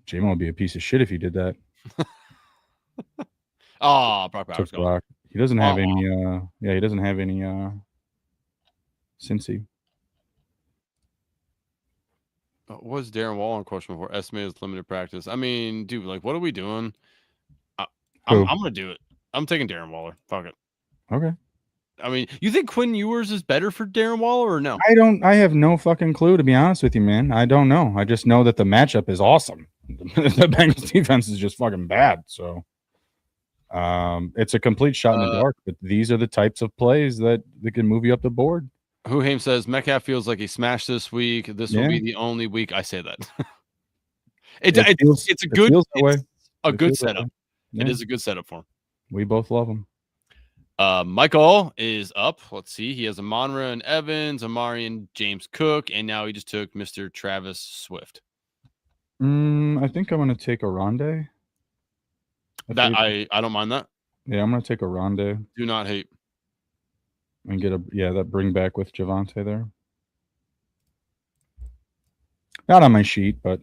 S2: J-Mo would be a piece of shit if he did that.
S3: Brock Bowers.
S2: Brock. He doesn't have any he doesn't have any Cincy.
S3: Was Darren Waller in question before? Estimated limited practice. I mean, dude, like, what are we doing? I'm gonna do it. I'm taking Darren Waller. Fuck it.
S2: Okay.
S3: I mean, you think Quinn Ewers is better for Darren Waller or no?
S2: I have no fucking clue, to be honest with you, man. I don't know. I just know that the matchup is awesome. The Bengals defense is just fucking bad. So it's a complete shot in the dark. But these are the types of plays that can move you up the board.
S3: Huhaim says Metcalf feels like he smashed this week. This will be the only week I say that. It's a good setup. Yeah. It is a good setup for him.
S2: We both love him.
S3: Michael is up. Let's see. He has Amon-Ra and Evans, Amari and James Cook, and now he just took Mr. Travis Swift.
S2: I think I'm going to take a Rondé.
S3: I don't mind that.
S2: Yeah, I'm going to take a Rondé.
S3: Do not hate.
S2: And get that bring back with Javonte there. Not on my sheet, but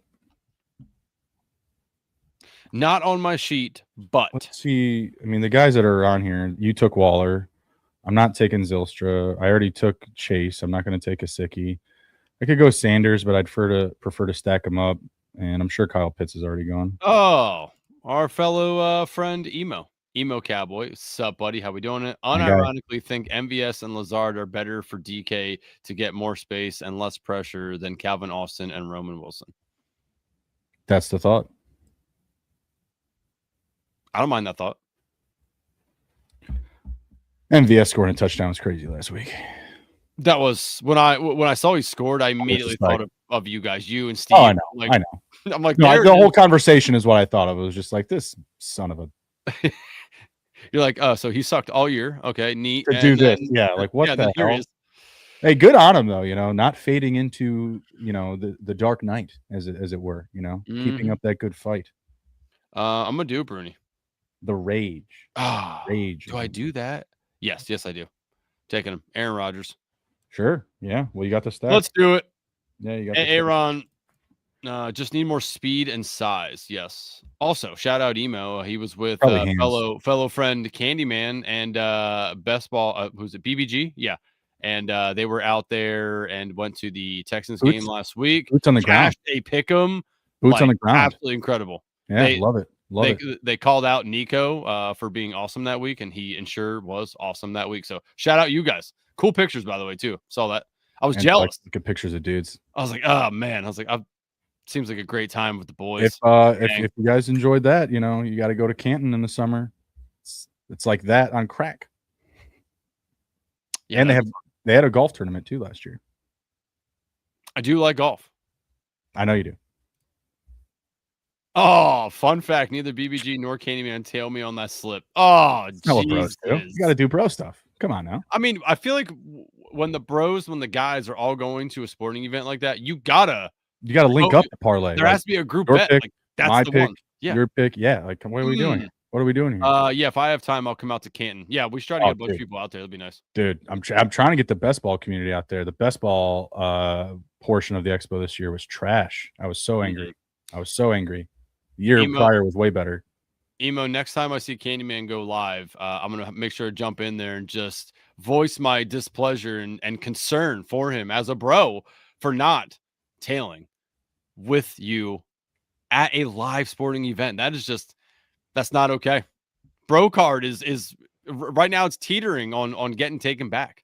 S3: Not on my sheet, but
S2: Let's see. I mean, the guys that are on here, you took Waller. I'm not taking Zylstra. I already took Chase. I'm not going to take a Sickie. I could go Sanders, but I'd prefer to stack them up. And I'm sure Kyle Pitts is already gone.
S3: oh, our fellow friend Emo Cowboy. Sup, buddy? How we doing it? Unironically think MVS and Lazard are better for DK to get more space and less pressure than Calvin Austin and Roman Wilson.
S2: That's the thought.
S3: I don't mind that thought.
S2: MVS scoring a touchdown was crazy last week.
S3: That was when I saw he scored, I immediately thought of you guys, you and Steve.
S2: Oh, I know.
S3: Like,
S2: I know.
S3: I'm like,
S2: no, the whole conversation is what I thought of. It was just like, this son of a.
S3: You're like, oh, so he sucked all year. Okay, neat.
S2: To do this. Yeah, like what the hell? Hey, good on him though, not fading into, the dark night as it were, keeping up that good fight.
S3: I'm gonna do Bruni.
S2: The rage. Rage.
S3: Do I do that? Yes, I do. Taking him. Aaron Rodgers.
S2: Sure. Yeah. Well, you got the stats.
S3: Let's do it.
S2: Yeah, you got
S3: Aaron. Just need more speed and size. Yes. Also, shout out Emo. He was with fellow friend Candyman and Best Ball. Who's it? BBG. Yeah. And they were out there and went to the Texans game last week.
S2: Boots on the ground.
S3: A pick'em.
S2: Boots on the ground.
S3: Absolutely incredible.
S2: Yeah, love it.
S3: They called out Nico for being awesome that week, and he sure was awesome that week. So shout out you guys. Cool pictures, by the way, too. Saw that. I was jealous.
S2: Good pictures of dudes.
S3: I was like, oh man. I was like, seems like a great time with the boys.
S2: If you guys enjoyed that, you got to go to Canton in the summer. It's like that on crack. Yeah, and they had a golf tournament too last year.
S3: I do like golf.
S2: I know you do.
S3: Oh, fun fact: neither BBG nor Candyman tailed me on that slip. Oh, Jesus.
S2: You got to do bro stuff. Come on now.
S3: I mean, I feel like when the guys are all going to a sporting event like that, you gotta
S2: link up the parlay.
S3: There has to be a group bet.
S2: Pick,
S3: like, that's
S2: my
S3: the
S2: pick,
S3: one. Yeah,
S2: your pick. Yeah, like what are we doing? What are we doing here?
S3: Yeah, if I have time, I'll come out to Canton. Yeah, we should try to get a bunch of people out there. That'd be nice.
S2: Dude, I'm trying to get the best ball community out there. The best ball portion of the expo this year was trash. I was so angry. The year prior was way better.
S3: Emo, next time I see Candyman go live, I'm going to make sure to jump in there and just voice my displeasure and concern for him as a bro for not tailing with you at a live sporting event. That's not okay. Bro card is right now it's teetering on getting taken back.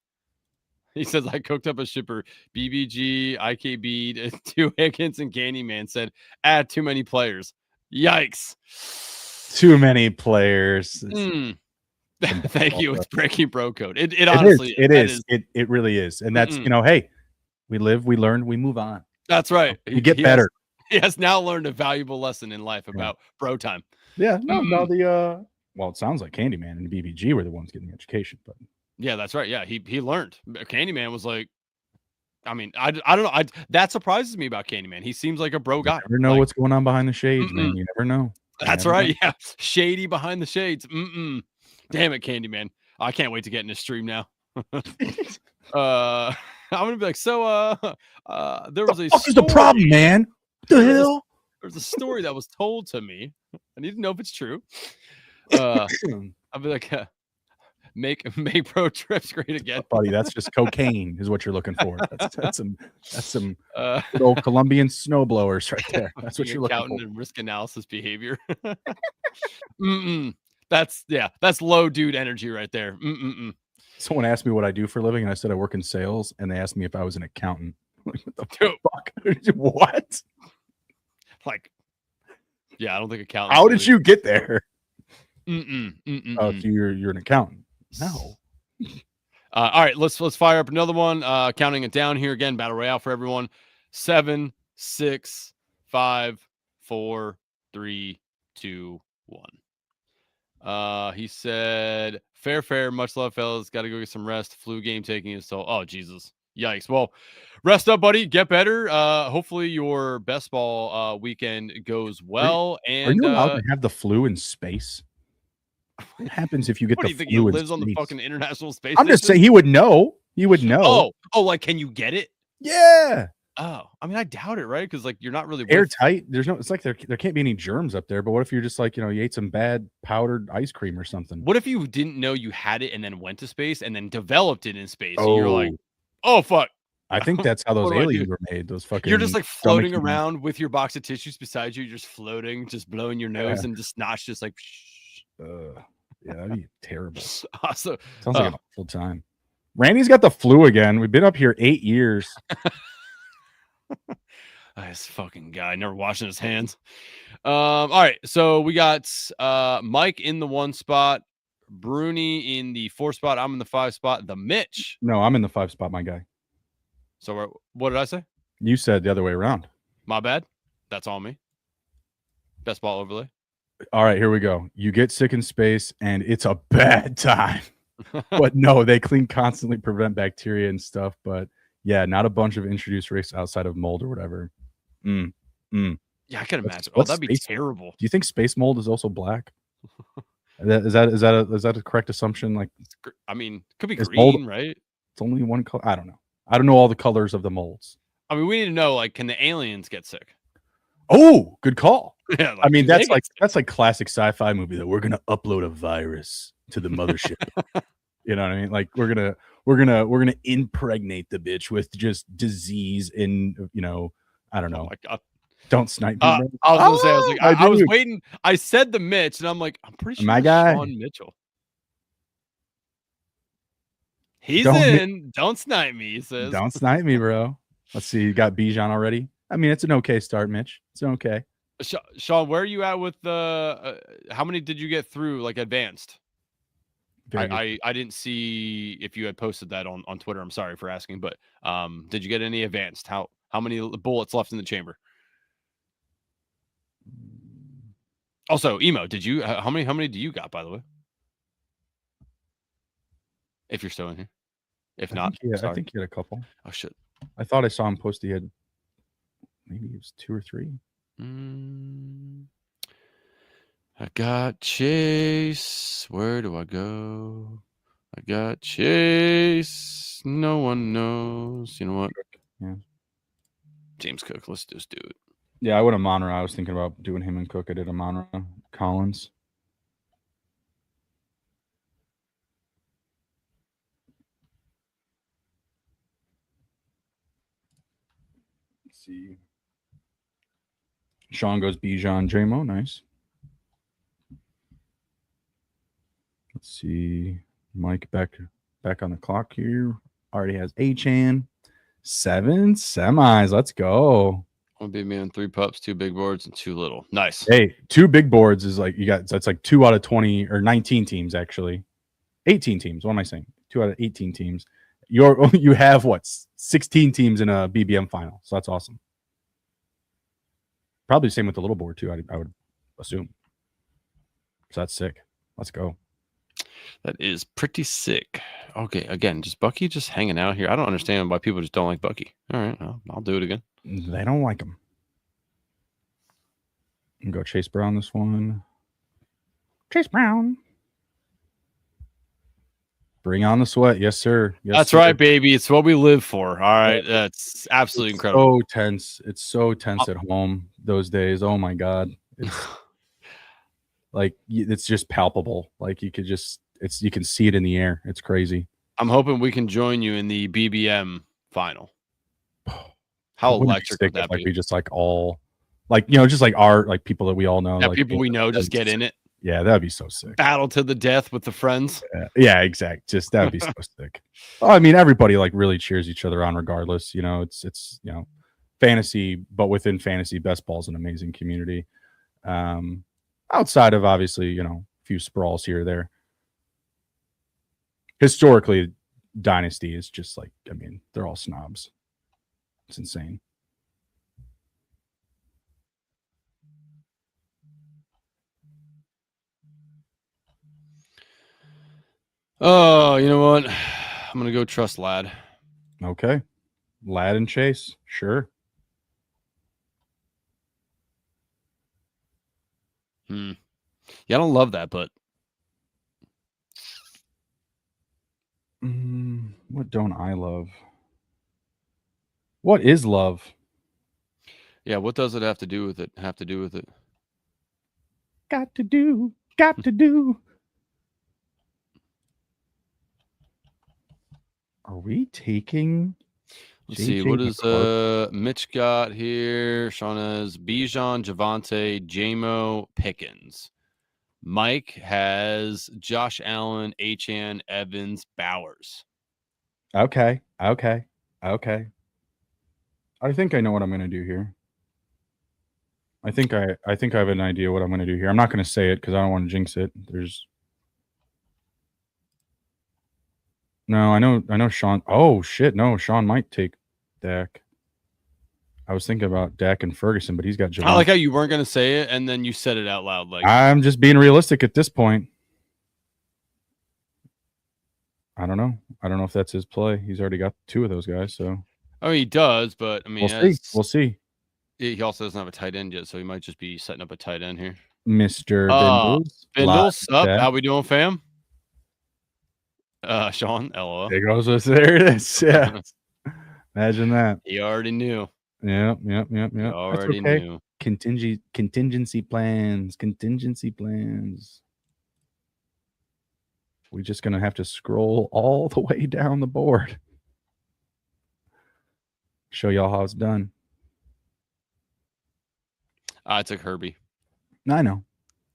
S3: He says, I cooked up a shipper. BBG, IKB, 2 Higgins, and Candyman said, add too many players. Yikes.
S2: Too many players.
S3: Thank you. It's breaking bro code. It honestly
S2: is. It really is. And that's, hey, we live, we learn, we move on.
S3: That's right.
S2: You get better.
S3: He has now learned a valuable lesson in life about bro time.
S2: Yeah. No, well, it sounds like Candyman and BBG were the ones getting the education, but
S3: yeah, that's right. Yeah, he learned. Candyman was like, I mean, I don't know. That surprises me about Candyman. He seems like a bro guy.
S2: You never know what's going on behind the shades, man. You never know.
S3: That's right. Yeah, shady behind the shades. Damn it, Candyman. I can't wait to get in this stream now. I'm gonna be like, so there was a.
S2: What's the problem, man? What the hell?
S3: There's a story that was told to me. I need to know if it's true. I'll be like, make pro trips great again,
S2: buddy. That's just cocaine, is what you're looking for. That's some good old Colombian snowblowers right there. That's what you're looking for.
S3: And risk analysis behavior. That's low dude energy right there.
S2: Someone asked me what I do for a living, and I said I work in sales, and they asked me if I was an accountant. Like, what the fuck? What?
S3: Like, yeah, I don't think accountant.
S2: How did you get there?
S3: Oh,
S2: so you're an accountant. No.
S3: All right, let's fire up another one. Counting it down here again. Battle Royale for everyone. 7, 6, 5, 4, 3, 2, 1. He said, fair. Much love, fellas. Got to go get some rest. Flu game taking his toll. Oh, Jesus. Yikes. Well, rest up, buddy. Get better. Hopefully your best ball weekend goes well. Are you
S2: allowed to have the flu in space? What happens if you get the flu?
S3: He lives on the fucking International Space
S2: Station? I'm just saying he would know. He would know.
S3: Oh, like, can you get it?
S2: Yeah.
S3: Oh, I mean, I doubt it, right? Because like you're not really
S2: Airtight. There's no. It's like there can't be any germs up there. But what if you're just like you ate some bad powdered ice cream or something?
S3: What if you didn't know you had it and then went to space and then developed it in space? And you're like,
S2: Oh,
S3: oh fuck.
S2: I think that's how those
S3: What do I do?
S2: aliens were made. Those fucking.
S3: You're just like
S2: stomach
S3: floating
S2: humans.
S3: around with your box of tissues beside you, just floating, just blowing your nose, and the snot's just like.
S2: Yeah, that'd be terrible.
S3: Also,
S2: Sounds like an awful time. Randy's got the flu again. We've been up here 8 years.
S3: This fucking guy never washing his hands. All right, so we got Mike in the 1 spot, Bruni in the 4 spot. I'm in the 5 spot. The Mitch.
S2: No, I'm in the 5 spot, my guy.
S3: So what did I say?
S2: You said the other way around.
S3: My bad. That's all me. Best ball overlay.
S2: All right, here we go. You get sick in space, and it's a bad time. But no, they constantly prevent bacteria and stuff. But yeah, not a bunch of introduced risks outside of mold or whatever.
S3: Yeah, I can imagine. That'd be terrible.
S2: Do you think space mold is also black? Is that a correct assumption? Like,
S3: I mean, could be green,
S2: mold,
S3: right?
S2: It's only one color. I don't know. I don't know all the colors of the molds.
S3: I mean, we need to know, like, can the aliens get sick?
S2: Oh, good call.
S3: Yeah, like,
S2: I mean, that's like classic sci-fi movie that we're gonna upload a virus to the mothership. You know what I mean? Like we're gonna impregnate the bitch with just disease and I don't know.
S3: Oh my God.
S2: Don't snipe me.
S3: I was gonna say, I was waiting. I said the Mitch, and I'm like, I'm pretty sure
S2: my guy
S3: Sean Mitchell. He's in. Don't snipe me, he says.
S2: Don't snipe me, bro. Let's see. You got Bijan already. I mean, it's an okay start, Mitch. It's an okay.
S3: Sean, where are you at with the? How many did you get through, like advanced? I didn't see if you had posted that on Twitter. I'm sorry for asking, but did you get any advanced? How many bullets left in the chamber? Also, Emo, did you how many do you got, by the way? If you're still in here. If not,
S2: I think he had a couple.
S3: Oh shit.
S2: I thought I saw him post he had maybe it was 2 or 3.
S3: I got Chase. Where do I go? I got Chase. No one knows. You know what?
S2: Yeah.
S3: James Cook. Let's just do it.
S2: Yeah, I went a Monra. I was thinking about doing him and Cook. I did a Monra. Collins. Let's see. Sean goes Bijan, J-Mo. Nice. Let's see. Mike back on the clock here. Already has Achan. 7 semis. Let's go.
S3: One big man, 3 pups, 2 big boards, and 2 little. Nice.
S2: Hey, 2 big boards is like that's like 2 out of 20 or 19 teams actually. 18 teams. What am I saying? 2 out of 18 teams. You have what? 16 teams in a BBM final. So that's awesome. Probably the same with the little board too. I would assume. So that's sick. Let's go.
S3: That is pretty sick. Okay, again, just Bucky just hanging out here. I don't understand why people just don't like Bucky. All right, I'll do it again.
S2: They don't like him. I'm gonna go Chase Brown this one. Chase Brown. Bring on the sweat. Yes, sir. Yes,
S3: that's
S2: sir.
S3: right, baby. It's what we live for. All right. That's absolutely incredible.
S2: So tense. It's so tense at home those days. Oh my God. It's like it's just palpable. Like you can see it in the air. It's crazy.
S3: I'm hoping we can join you in the BBM final. How electric would that be?
S2: Like we just like all like just like our like people that we all know.
S3: Yeah,
S2: like
S3: people we know just get in it.
S2: Yeah, that'd be so sick.
S3: Battle to the death with the friends.
S2: Yeah, exact. Just that'd be so sick. Oh, I mean, everybody like really cheers each other on regardless. It's fantasy, but within fantasy, best ball's an amazing community. Outside of obviously, a few sprawls here or there. Historically, Dynasty is just like, I mean, they're all snobs. It's insane.
S3: Oh, you know what? I'm going to go trust Lad.
S2: Okay. Lad and Chase. Sure.
S3: Yeah, I don't love that, but.
S2: What don't I love? What is love?
S3: Yeah, what does it have to do with it?
S2: Got to do. Got to do. Are we taking?
S3: Let's see. What is Mitch got here? Sean has Bijan, Javante, Jamo, Pickens. Mike has Josh Allen, Achan, Evans, Bowers.
S2: Okay. I think I know what I'm going to do here. I think I have an idea what I'm going to do here. I'm not going to say it because I don't want to jinx it. No, I know Sean. Oh shit, no, Sean might take Dak. I was thinking about Dak and Ferguson, but he's got Javon.
S3: I like how you weren't going to say it and then you said it out loud. Like,
S2: I'm just being realistic at this point. I don't know if that's his play. He's already got 2 of those guys, so.
S3: I mean, he does, but I mean,
S2: we'll see.
S3: He also doesn't have a tight end yet, so he might just be setting up a tight end here.
S2: Mr. Bindles.
S3: Bindles, up? How we doing, fam? Sean, LOL.
S2: There it is. Yeah. Imagine that.
S3: He already knew.
S2: Yeah.
S3: Already knew.
S2: Contingency plans. We're just gonna have to scroll all the way down the board. Show y'all how it's done.
S3: I took Herbie.
S2: I know.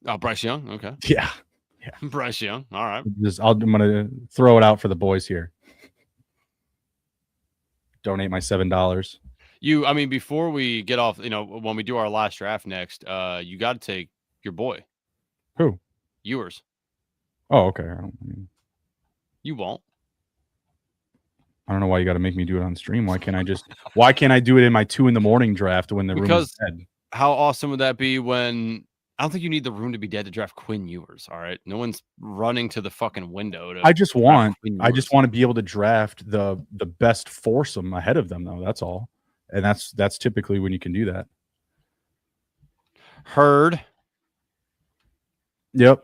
S3: Oh, Bryce Young. Okay.
S2: Yeah.
S3: Bryce Young. All right.
S2: I'm gonna throw it out for the boys here. Donate my $7.
S3: I mean, before we get off, when we do our last draft next, you got to take your boy.
S2: Who?
S3: Yours.
S2: Oh, okay.
S3: You won't.
S2: I don't know why you got to make me do it on stream. Why can't I do it in my 2 a.m. draft when the room is dead?
S3: How awesome would that be when I don't think you need the room to be dead to draft Quinn Ewers. All right. No one's running to the fucking window.
S2: I just want to be able to draft the best foursome ahead of them, though. That's all. And that's typically when you can do that.
S3: Heard.
S2: Yep.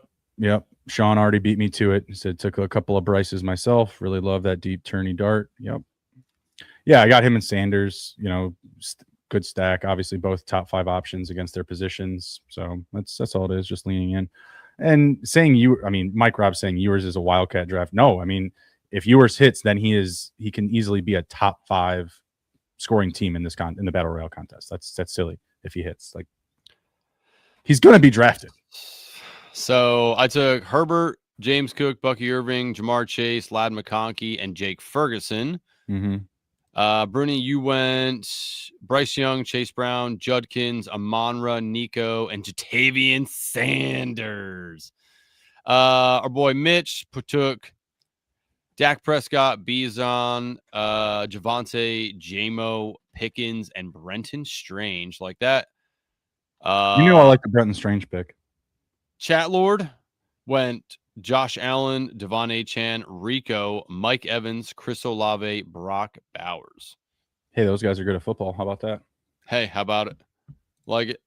S2: Sean already beat me to it. He said took a couple of Bryces myself. Really love that deep turny dart. Yep. Yeah, I got him and Sanders. Good stack. Obviously, both top 5 options against their positions. So that's all it is. Just leaning in and saying Mike Raub saying Ewers is a wildcat draft. No, I mean if Ewers hits, then he can easily be a top 5 scoring team in in the Battle Royale contest. That's silly if he hits. Like he's going to be drafted.
S3: So I took Herbert, James Cook, Bucky Irving, Jamar Chase, Ladd McConkey, and Jake Ferguson.
S2: Mm-hmm.
S3: Bruni, you went Bryce Young, Chase Brown, Judkins, Amon-Ra, Nico, and Jatavian Sanders. Our boy Mitch took Dak Prescott, Bijan, Javante, Jamo, Pickens, and Brenton Strange. Like that.
S2: I like the Brenton Strange pick.
S3: Chat Lord went Josh Allen, Devon Achan, Rico, Mike Evans, Chris Olave, Brock Bowers.
S2: Hey, those guys are good at football. How about that?
S3: Hey, how about it? Like it.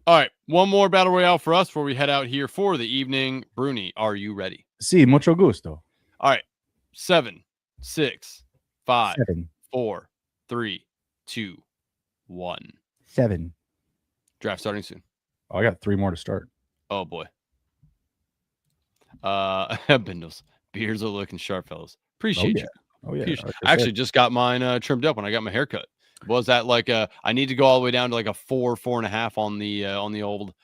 S3: All right, one more Battle Royale for us before we head out here for the evening. Bruni, are you ready?
S2: Sí, mucho gusto.
S3: All right, 7, 6, 5,
S2: 7,
S3: 4, 3, 2, 1.
S2: 7.
S3: Draft starting soon.
S2: Oh, I got 3 more to start.
S3: Oh boy. Bindles. Beards are looking sharp, fellas. Appreciate you.
S2: Oh yeah.
S3: Like I actually just got mine trimmed up when I got my haircut. Was that like I need to go all the way down to like a 4.5 on the old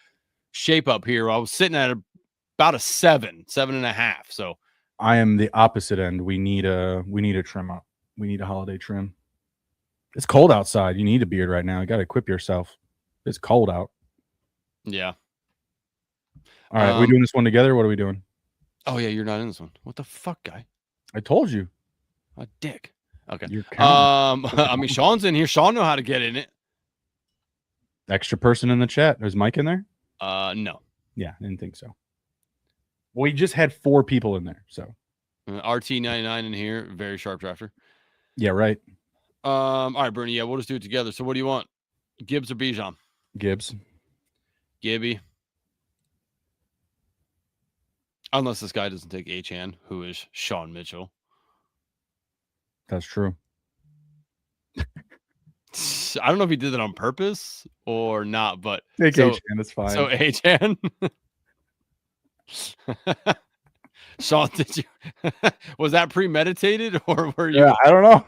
S3: shape up here. I was sitting at about a 7.5. So
S2: I am the opposite end. We need a trim up. We need a holiday trim. It's cold outside. You need a beard right now. You got to equip yourself. It's cold out.
S3: Yeah.
S2: All right, we doing this one together? What are we doing?
S3: Oh yeah, you're not in this one. What the fuck, guy?
S2: I told you.
S3: A dick. Okay.
S2: I
S3: mean, Sean's in here. Sean know how to get in it.
S2: Extra person in the chat. Is Mike in there?
S3: No.
S2: Yeah, I didn't think so. We just had 4 people in there, so.
S3: RT99 in here. Very sharp drafter.
S2: Yeah, right.
S3: All right, Bernie. Yeah, we'll just do it together. So what do you want? Gibbs or Bijan?
S2: Gibbs.
S3: Gibby. Unless this guy doesn't take Achan, who is Sean Mitchell.
S2: That's true.
S3: I don't know if he did that on purpose or not, but
S2: Take
S3: so,
S2: H-Man, that's fine.
S3: So H-Man. Sean, did you was that premeditated or were you?
S2: Yeah, I don't know.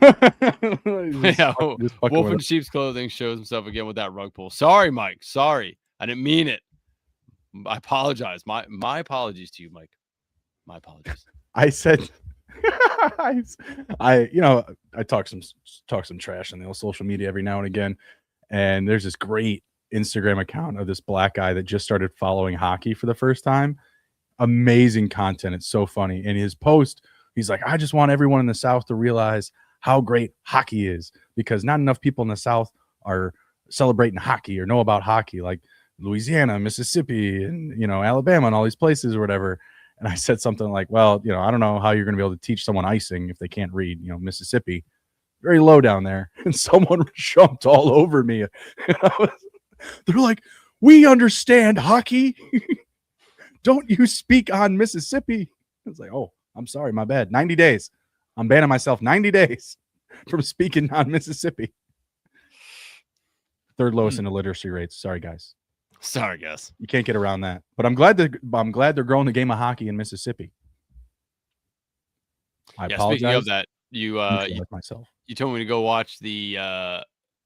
S3: Yeah,
S2: just fucking
S3: Wolf
S2: with
S3: in
S2: it.
S3: sheep's clothing shows himself again with that rug pull. Sorry, Mike. Sorry, I didn't mean it. I apologize. My apologies to you, Mike. My apologies.
S2: I said, I talk some trash on the old social media every now and again, and there's this great Instagram account of this black guy that just started following hockey for the first time. Amazing content. It's so funny. In his post, he's like, I just want everyone in the South to realize how great hockey is, because not enough people in the South are celebrating hockey or know about hockey, like Louisiana, Mississippi, and Alabama and all these places or whatever. And I said something like, well, I don't know how you're going to be able to teach someone icing if they can't read, Mississippi, very low down there. And someone jumped all over me. They're like, we understand hockey. Don't you speak on Mississippi? I was like, oh, I'm sorry, my bad. 90 days. I'm banning myself 90 days from speaking on Mississippi. Third lowest in illiteracy rates. Sorry, guys.
S3: Sorry, guys.
S2: You can't get around that. But I'm glad they're growing the game of hockey in Mississippi. I apologize.
S3: Speaking of that, you
S2: myself.
S3: You told me to go watch the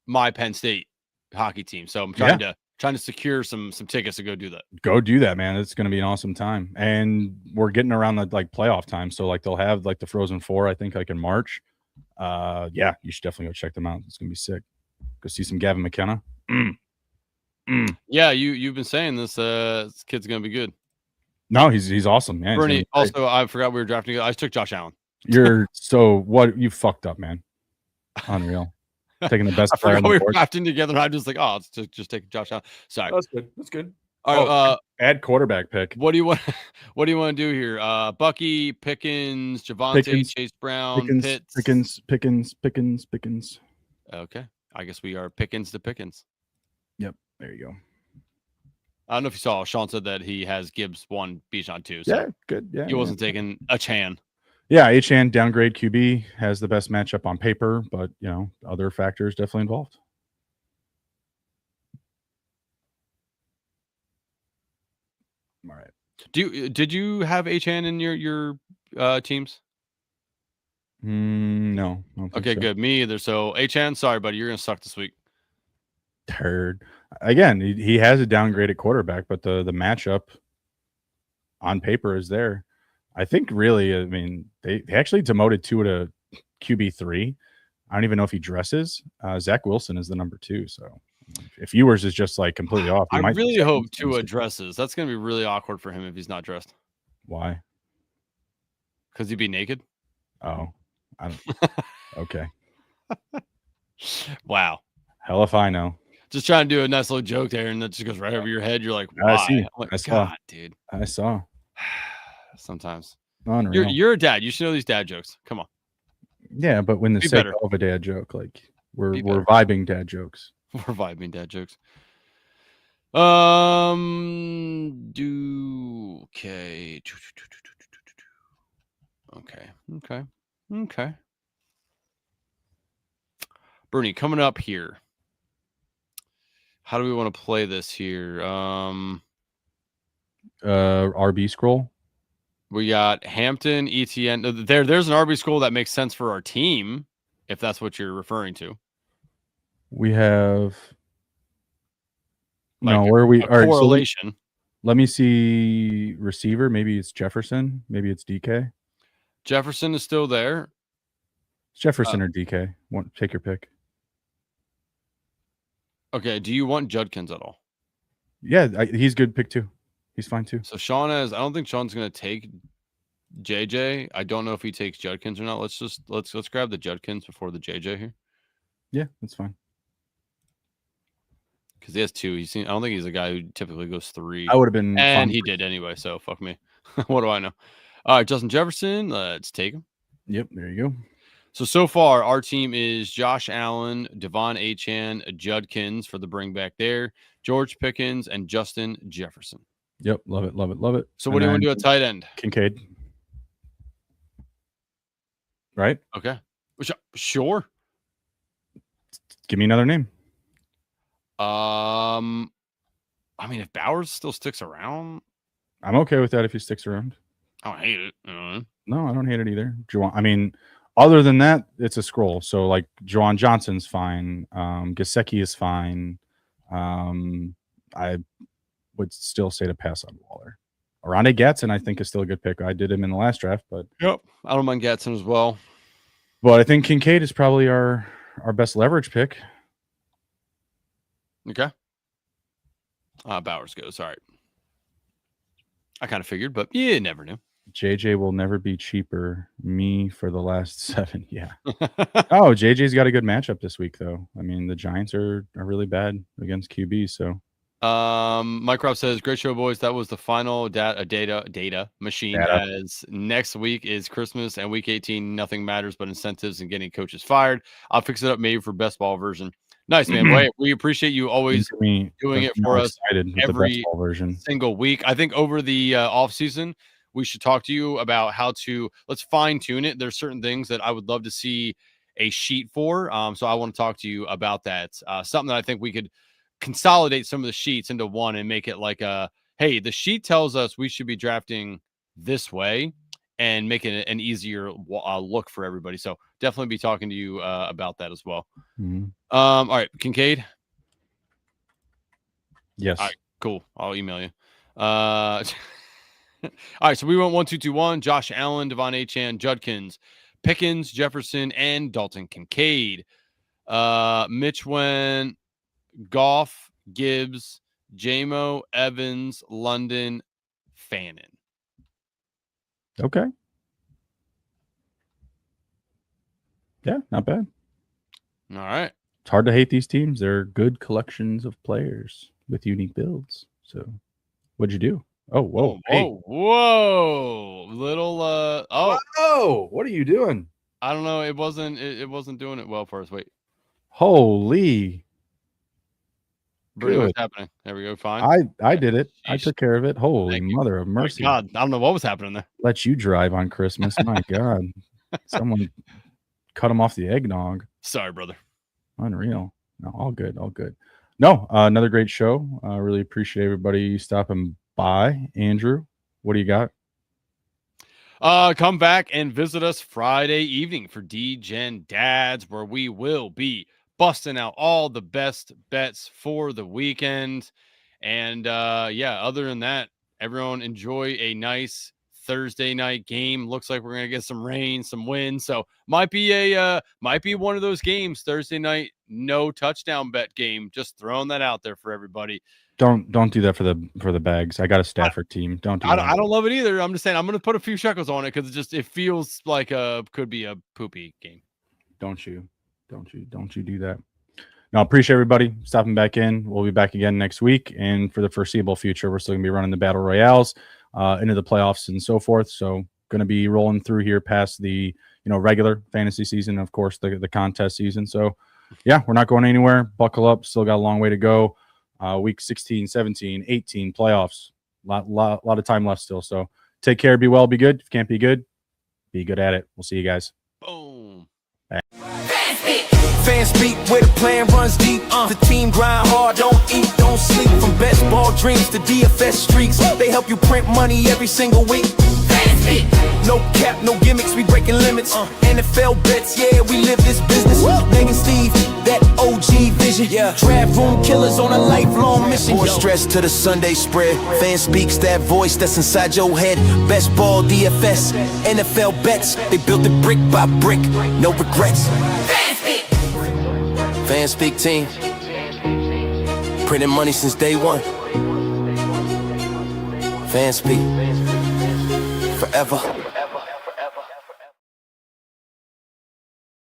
S3: my Penn State hockey team. So I'm trying to secure some tickets to go do that.
S2: Go do that, man. It's going to be an awesome time. And we're getting around the playoff time. So they'll have the Frozen Four, I think, in March. Yeah, you should definitely go check them out. It's going to be sick. Go see some Gavin McKenna.
S3: Yeah, you've been saying this kid's going to be good.
S2: No, he's awesome, man.
S3: Bernie, also, I forgot we were drafting. I took Josh Allen.
S2: You fucked up, man. Unreal. Taking the best player on the board.
S3: We were drafting together, and I'm just like, let's just take Josh Allen. Sorry.
S2: That's good.
S3: All right,
S2: add quarterback pick.
S3: What do you want? What do you want to do here? Bucky, Pickens, Javonte, Chase Brown,
S2: Pickens.
S3: Okay, I guess we are Pickens to Pickens.
S2: Yep, there you go.
S3: I don't know if you saw. Sean said that he has Gibbs 1, Bijan 2. So
S2: yeah, good. Yeah,
S3: he wasn't taking a Chan.
S2: Yeah, H-Han downgrade QB has the best matchup on paper, but other factors definitely involved. All right.
S3: Did you have H-Han in your teams?
S2: No.
S3: Okay, good. Me either. So H-Han, sorry, buddy, you're gonna suck this week.
S2: Turd. Again, he has a downgraded quarterback, but the matchup on paper is there. I think really, I mean, they actually demoted Tua to QB3. I don't even know if he dresses. Zach Wilson is the number 2. So if Ewers is just completely off,
S3: I really hope Tua dresses. That's going to be really awkward for him if he's not dressed.
S2: Why?
S3: Because he'd be naked.
S2: Oh, I don't. Okay.
S3: Wow.
S2: Hell if I know.
S3: Just trying to do a nice little joke there, and that just goes right over your head. You're like, why?
S2: I see.
S3: Like,
S2: I saw.
S3: God, dude.
S2: I saw.
S3: Sometimes.
S2: Unreal.
S3: You're a dad. You should know these dad jokes. Come on.
S2: Yeah, but when the sake of a dad joke, we're vibing dad jokes.
S3: We're vibing dad jokes. Okay. Bernie, coming up here. How do we want to play this here?
S2: RB scroll.
S3: We got Hampton, ETN. There's an RB scroll that makes sense for our team, if that's what you're referring to.
S2: We have where are we? All right,
S3: correlation.
S2: So let me see receiver. Maybe it's Jefferson. Maybe it's DK.
S3: Jefferson is still there.
S2: It's Jefferson or DK. Take your pick.
S3: Okay. Do you want Judkins at all?
S2: Yeah, he's good pick too. He's fine too.
S3: So I don't think Sean's going to take JJ. I don't know if he takes Judkins or not. Let's grab the Judkins before the JJ here.
S2: Yeah, that's fine.
S3: Because he has 2. I don't think he's a guy who typically goes 3.
S2: I would have been,
S3: and he did anyway. So fuck me. What do I know? All right, Justin Jefferson. Let's take him.
S2: Yep, there you go.
S3: So far, our team is Josh Allen, Devon Achane, Judkins for the bring back there, George Pickens, and Justin Jefferson.
S2: Yep, love it.
S3: So what do you want to do at tight end?
S2: Kincaid. Right?
S3: Okay. Sure.
S2: Give me another name.
S3: I mean, if Bowers still sticks around,
S2: I'm okay with that if he sticks around.
S3: I don't hate it.
S2: No, I don't hate it either. I mean, other than that, it's a scroll. So like Juwan Johnson's fine. Gesicki is fine. I would still say to pass on Waller. Oronde Gadsden, I think, is still a good pick. I did him in the last draft, but
S3: yep, I don't mind Gadsden as well.
S2: But I think Kincaid is probably our best leverage pick.
S3: Okay. Bowers goes. All right. I kind of figured, but you never knew.
S2: JJ will never be cheaper. Me for the last 7. Yeah. Oh, JJ's got a good matchup this week, though. I mean, the Giants are really bad against QB. So,
S3: Mike Rob says, "Great show, boys. That was the final data machine. As next week is Christmas and week 18, nothing matters but incentives and getting coaches fired. I'll fix it up maybe for best ball version." Nice, man. We appreciate you always doing it for us every single week. I think over the off season, we should talk to you about how to let's fine tune it. There's certain things that I would love to see a sheet for. So I want to talk to you about that. Something that I think we could consolidate some of the sheets into one and make it like hey, the sheet tells us we should be drafting this way and making it an easier look for everybody. So definitely be talking to you about that as well.
S2: Mm-hmm.
S3: All right, Kincaid.
S2: Yes.
S3: All right, cool. I'll email you. All right, so we went 1, 2, 2, 1. Josh Allen, Devon Achane, Judkins, Pickens, Jefferson, and Dalton Kincaid. Mitch went Goff, Gibbs, Jamo, Evans, London, Fannin.
S2: Okay. Yeah, not bad.
S3: All right.
S2: It's hard to hate these teams. They're good collections of players with unique builds. So, what'd you do? Oh, whoa.
S3: Whoa. Little
S2: Whoa, what are you doing?
S3: I don't know. It wasn't doing it well for us. Wait.
S2: Holy.
S3: Bruni, what's happening? There we go. Fine.
S2: I did it. Sheesh. I took care of it. Holy mother of mercy.
S3: God, I don't know what was happening there.
S2: Let you drive on Christmas. My God. Someone cut him off the eggnog.
S3: Sorry, brother.
S2: Unreal. No, all good. All good. No, another great show. Really appreciate everybody stopping by. Andrew, what do you got?
S3: Come back and visit us Friday evening for D-Gen Dads, where we will be busting out all the best bets for the weekend. And other than that, everyone enjoy a nice Thursday night game. Looks like we're gonna get some rain, some wind, so might be one of those games. Thursday night, no touchdown bet game. Just throwing that out there for everybody.
S2: Don't do that for the bags. I got a Stafford team. Don't do that.
S3: I don't love it either. I'm just saying I'm gonna put a few shekels on it because it feels like could be a poopy game.
S2: Don't you do that. No, appreciate everybody stopping back in. We'll be back again next week, and for the foreseeable future, we're still gonna be running the battle royales into the playoffs and so forth. So gonna be rolling through here past the regular fantasy season, of course, the contest season. So yeah, we're not going anywhere. Buckle up. Still got a long way to go. Week 16, 17, 18 playoffs. Lot of time left still. So take care. Be well. Be good. If you can't be good at it. We'll see you guys.
S3: Boom.
S2: Bye.
S1: Fanspeak, where the plan runs deep. The team grind hard, don't eat, don't sleep. From best ball dreams to DFS streaks, they help you print money every single week. Fanspeak. No cap, no gimmicks, we breaking limits. NFL bets, yeah, we live this business. Meg and Steve, that OG vision. Yeah. Draft room killers on a lifelong mission. More stress to the Sunday spread. Fanspeak's that voice that's inside your head. Best ball, DFS, NFL bets. They built it brick by brick, no regrets. Fanspeak team, printing money since day one. Fanspeak, forever.